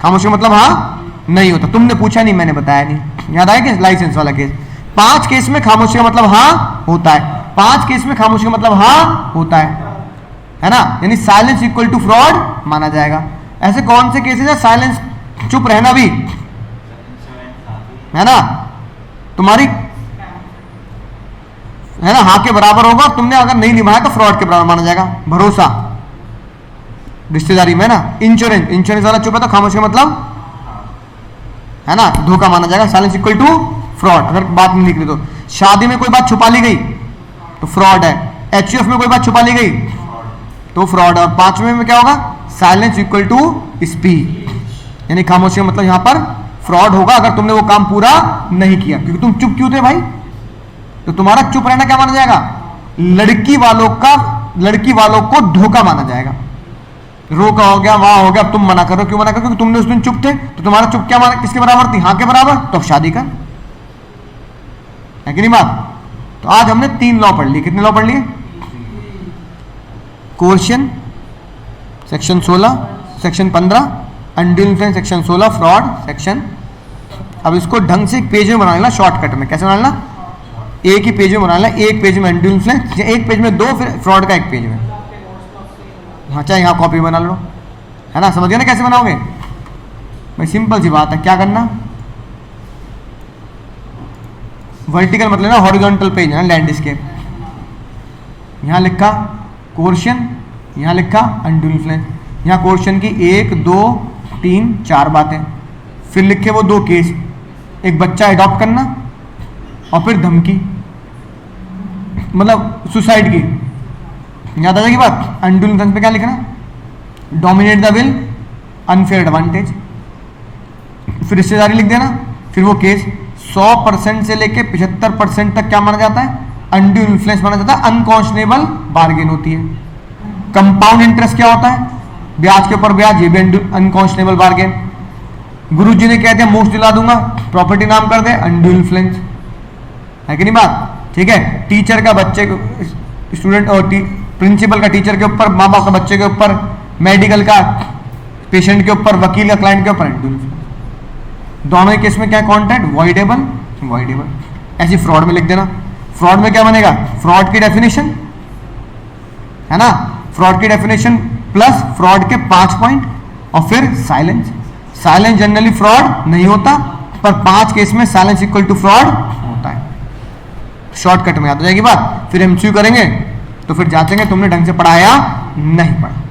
खामोश का मतलब हाँ नहीं होता। तुमने पूछा नहीं, मैंने बताया नहीं, याद आया कि लाइसेंस वाला केस। 5 केस में खामोशी का मतलब हाँ होता है, 5 केस में खामोशी का मतलब हाँ होता है ना। यानी साइलेंस इक्वल टू फ्रॉड माना जाएगा। ऐसे कौन से केसेस है साइलेंस, चुप रहना भी, है ना, तुम्हारी है ना हाँ के बराबर होगा। तुमने अगर नहीं निभाया तो फ्रॉड के बराबर माना जाएगा। भरोसा रिश्तेदारी में ना, इंश्योरेंस वाला चुप है तो खामोशी का मतलब है ना धोखा माना जाएगा। Silence equal to fraud. अगर बात नहीं निकली तो शादी में कोई बात छुपा ली गई तो फ्रॉड है, HUF में कोई बात छुपा ली गई तो फ्रॉड है। और 5वें में क्या होगा? साइलेंस इक्वल टू स्पीच, यानी खामोशी का मतलब यहां पर फ्रॉड होगा अगर तुमने वो काम पूरा नहीं किया। क्योंकि तुम चुप क्यों थे भाई? तो तुम्हारा चुप रहना क्या माना जाएगा? लड़की वालों को धोखा माना जाएगा। रोका हो गया, वहां हो गया, अब तुम मना करो। क्यों मना करो? क्योंकि तुमने उस दिन चुप थे, तो तुम्हारा चुप क्या माना, किसके बराबर थी? हाँ के बराबर। तो अब शादी कर, है कि नहीं बात? तो आज हमने 3 लॉ पढ़ लिए। कितने लॉ पढ़ लिए? Coercion section 16, section 15, undue influence section 16, fraud section. अब इसको ढंग से एक पेज में बना लेना, शॉर्टकट में। कैसे बना लेना? एक ही पेज में बना लेना, एक पेज में अनड्यू इन्फ्लुएंस, एक पेज में 2, फिर फ्रॉड का एक पेज में। हाँ चाहे यहाँ कॉपी बना लो, है ना। समझ गए ना कैसे बनाओगे भाई? सिंपल सी बात है। क्या करना? वर्टिकल मतलब ना हॉरिजॉन्टल पेज है ना, लैंडस्केप। यहाँ लिखा कोर्शन, यहाँ लिखा अनड्यू इन्फ्लुएंस। यहाँ कोर्शन की 1, 2, 3, 4 बातें, फिर लिखे वो 2 केस। एक बच्चा अडॉप्ट करना, और फिर धमकी, मतलब सुसाइड की। याद आ जाएगी बात। अनडू इन्फ्लुएंस पे क्या लिखना, dominate the will, unfair advantage, फिर रिश्तेदारी लिख देना। फिर वो केस 100% से लेके 75% तक क्या माना जाता है, अनड्यू इन्फ्लुएंस माना जाता है, अनकॉन्शनेबल बार्गेन होती है। कंपाउंड इंटरेस्ट क्या होता है, ब्याज के ऊपर ब्याज, ये भी अनकॉन्शनेबल बार्गेन। गुरुजी ने कह दिया मोक्ष दिला दूंगा, प्रॉपर्टी नाम कर दे, अनड्यू इन्फ्लुएंस है कि नहीं बात, ठीक है। टीचर का बच्चे को, स्टूडेंट और प्रिंसिपल का टीचर के ऊपर, माँ बाप का बच्चे के ऊपर, मेडिकल का पेशेंट के ऊपर, वकील का क्लाइंट के ऊपर, अनड्यू इन्फ्लुएंस। दोनों ही केस में क्या कॉन्ट्रैक्ट, वॉइडेबल, वॉइडेबल। ऐसी फ्रॉड में लिख देना। फ्रॉड में क्या बनेगा, फ्रॉड की डेफिनेशन है ना, फ्रॉड की डेफिनेशन प्लस फ्रॉड के 5 पॉइंट और फिर साइलेंस। साइलेंस जनरली फ्रॉड नहीं होता, पर 5 केस में साइलेंस इक्वल टू फ्रॉड होता है। शॉर्टकट में याद हो जाएगी बात। फिर एमसीक्यू करेंगे तो फिर जांचेंगे तुमने ढंग से पढ़ाया नहीं पढ़ा।